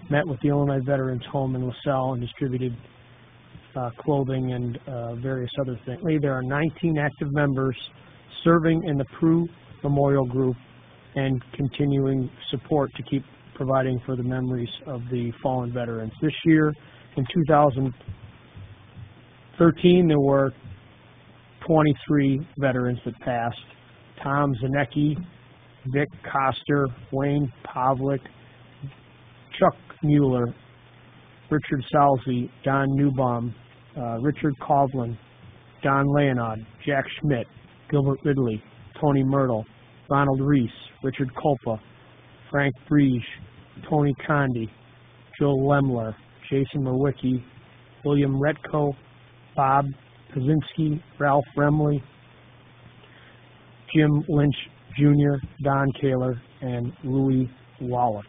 Speaker 8: met with the Illinois Veterans Home in LaSalle and distributed clothing and various other things. There are 19 active members serving in the Peru Memorial Group and continuing support to keep providing for the memories of the fallen veterans. This year, in 2013, there were 23 veterans that passed. Tom Zanecki, Vic Koster, Wayne Pavlik, Chuck Mueller, Richard Salzy, Don Newbaum, Richard Kovlin, Don Leonard, Jack Schmidt, Gilbert Ridley, Tony Myrtle, Ronald Reese, Richard Culpa, Frank Briege, Tony Condi, Joe Lemler, Jason Mawicki, William Retko, Bob Kaczynski, Ralph Remley, Jim Lynch Jr., Don Kaler, and Louis Wallach.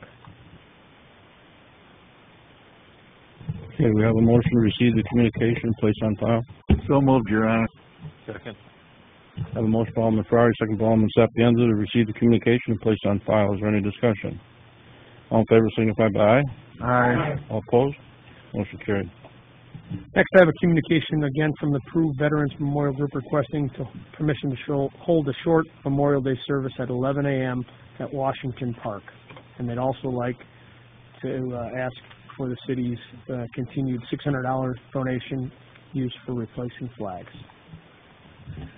Speaker 1: Okay, we have a motion to receive the communication and place on file.
Speaker 10: So moved, Your Honor.
Speaker 11: Second.
Speaker 1: I have a motion by Alderman Ferrari, second by Alderman Sapienza to receive the communication and place on file. Is there any discussion? All in favor signify by aye.
Speaker 10: Aye.
Speaker 1: All opposed? Motion carried.
Speaker 8: Next, I have a communication again from the Peru Veterans Memorial Group requesting permission to hold a short Memorial Day service at 11 a.m. at Washington Park. And they'd also like to ask for the city's continued $600 donation used for replacing flags.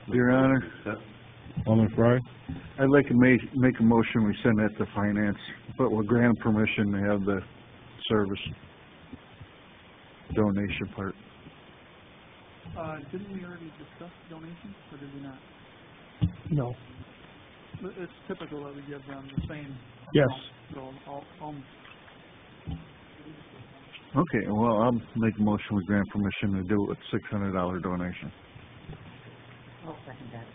Speaker 10: Your Honor,
Speaker 1: Alderman Ferrari?
Speaker 10: I'd like to make a motion, we send that to finance, but we'll grant permission to have the service donation part.
Speaker 4: Didn't we already discuss donations, or did we not?
Speaker 8: No.
Speaker 4: It's typical that we give them the same.
Speaker 8: Yes.
Speaker 4: So I'll
Speaker 10: Okay, well, I'll make a motion, we grant permission to do it with $600 donation.
Speaker 3: I'll second that.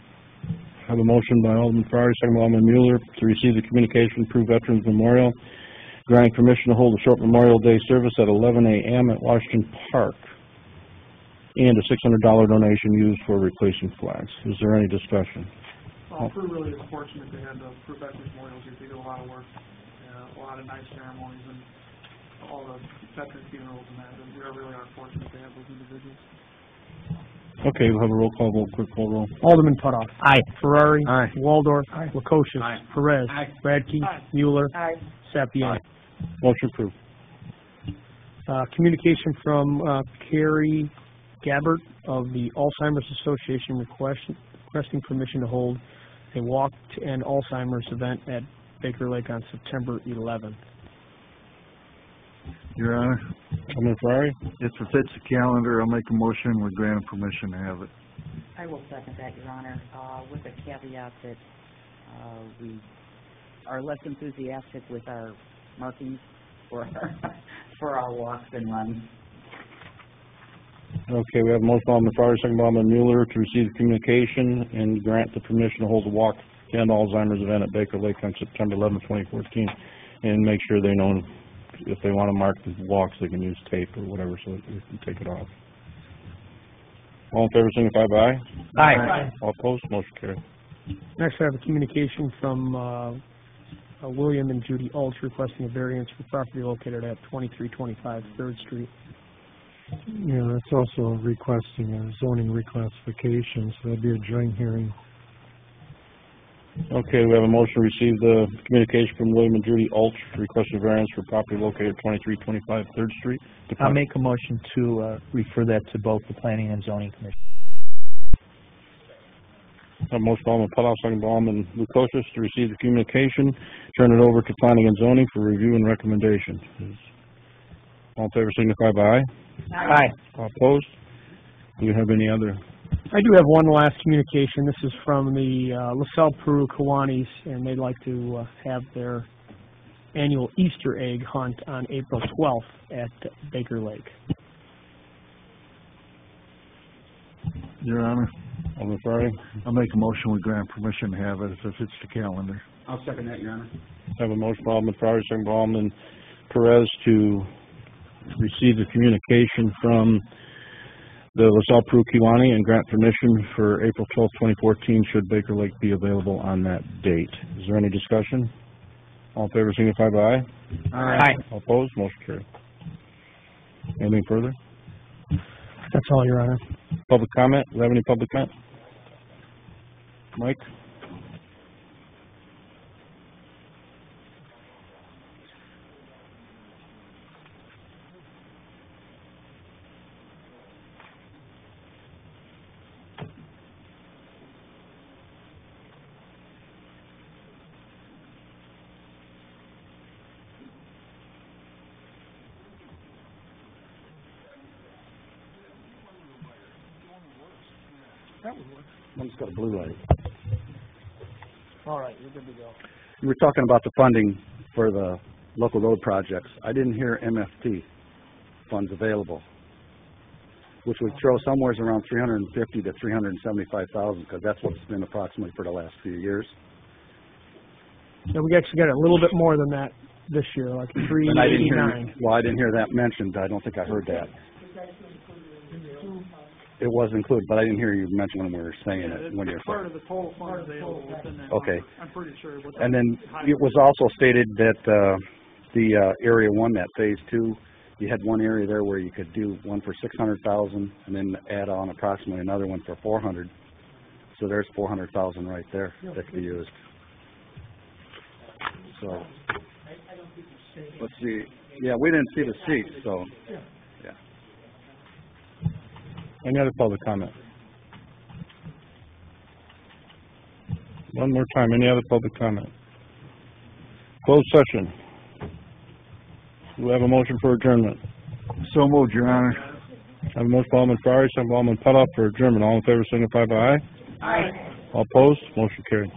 Speaker 1: I have a motion by Alderman Ferrari, second by Alderman Mueller to receive the communication Peru Veterans Memorial, granting permission to hold a short Memorial Day service at 11 a.m. at Washington Park, and a $600 donation used for replacing flags. Is there any discussion?
Speaker 4: Peru really is fortunate to have the Peru Veterans Memorial Group. They do a lot of work, a lot of nice ceremonies, and all the veteran funerals and that. And we really are fortunate to have those individuals.
Speaker 1: Okay, we'll have a roll call vote. Quick call roll.
Speaker 8: Alderman Putoff.
Speaker 2: Aye.
Speaker 8: Ferrari.
Speaker 10: Aye.
Speaker 8: Waldorf.
Speaker 5: Aye.
Speaker 8: Lukosius.
Speaker 2: Aye.
Speaker 8: Perez.
Speaker 2: Aye.
Speaker 8: Radke.
Speaker 4: Aye.
Speaker 8: Mueller.
Speaker 3: Aye.
Speaker 8: Sapienza.
Speaker 1: Motion approved.
Speaker 8: Communication from Carrie Gabbert of the Alzheimer's Association requesting permission to hold a Walk to End Alzheimer's event at Baker Lake on September 11th.
Speaker 10: Your Honor,
Speaker 1: Alderman Ferrari?
Speaker 10: if it fits the calendar, I'll make a motion, we grant permission to have it.
Speaker 3: I will second that, Your Honor, with the caveat that we are less enthusiastic with our markings for our walks and runs.
Speaker 1: Okay, we have a motion by Alderman Ferrari, second by Alderman Mueller to receive the communication and grant the permission to hold the Walk to End Alzheimer's event at Baker Lake on September 11, 2014, and make sure they know if they want to mark the walks, they can use tape or whatever so that they can take it off. All in favor, signify by aye.
Speaker 8: Aye.
Speaker 1: All opposed, motion carried.
Speaker 8: Next, I have a communication from William and Judy Ulch requesting a variance for property located at 2325 3rd Street.
Speaker 6: Yeah, that's also requesting a zoning reclassification, so that'd be a joint hearing.
Speaker 1: Okay, we have a motion to receive the communication from William and Judy Ulch requesting variance for property located at 2325 3rd Street.
Speaker 2: I'll make a motion to refer that to both the Planning and Zoning Commission.
Speaker 1: A motion by Alderman Putoff, second by Alderman Lukosius to receive the communication, turn it over to Planning and Zoning for review and recommendation. All in favor signify by aye.
Speaker 8: Aye.
Speaker 1: All opposed? Do you have any other?
Speaker 8: I do have one last communication. This is from the LaSalle Peru Kiwanis, and they'd like to have their annual Easter egg hunt on April 12th at Baker Lake.
Speaker 10: Your Honor,
Speaker 1: Alderman Ferrari?
Speaker 10: I'll make a motion, we grant permission to have it if it fits the calendar.
Speaker 12: I'll second that, Your Honor.
Speaker 1: I have a motion by Alderman Ferrari, second by Alderman Perez to receive the communication from the LaSalle Peru Kiwani and grant permission for April 12, 2014, should Baker Lake be available on that date. Is there any discussion? All in favor signify by aye.
Speaker 8: Aye.
Speaker 1: All opposed? Motion carried. Anything further?
Speaker 8: That's all, Your Honor.
Speaker 1: Public comment? Do we have any public comment? Mike?
Speaker 5: That would work.
Speaker 15: One's got a blue light.
Speaker 5: All right, you're good to go.
Speaker 15: You were talking about the funding for the local road projects. I didn't hear MFT funds available, which would throw somewhere around 350 to 375,000, because that's what it's been approximately for the last few years.
Speaker 8: So we actually got a little bit more than that this year, like
Speaker 15: And I didn't hear,
Speaker 8: 389.
Speaker 15: well, I didn't hear that mentioned. I don't think I heard that. It was included, but I didn't hear you mention when we were saying it, when you were
Speaker 4: Part of the total funds available within that.
Speaker 15: Okay.
Speaker 4: I'm pretty sure. with
Speaker 15: And then
Speaker 4: the-
Speaker 15: it was also stated that, the Area 1, that Phase 2, you had one area there where you could do one for 600,000 and then add on approximately another one for 400. So there's 400,000 right there that could be used. So, let's see. Yeah, we didn't see the sheet, so, yeah.
Speaker 1: Any other public comment? One more time, any other public comment? Closed session. Do we have a motion for adjournment?
Speaker 10: So moved, Your Honor.
Speaker 1: I have a motion by Alderman Ferrari, second by Alderman Putoff for adjournment. All in favor signify by aye.
Speaker 3: Aye.
Speaker 1: All opposed, motion carried.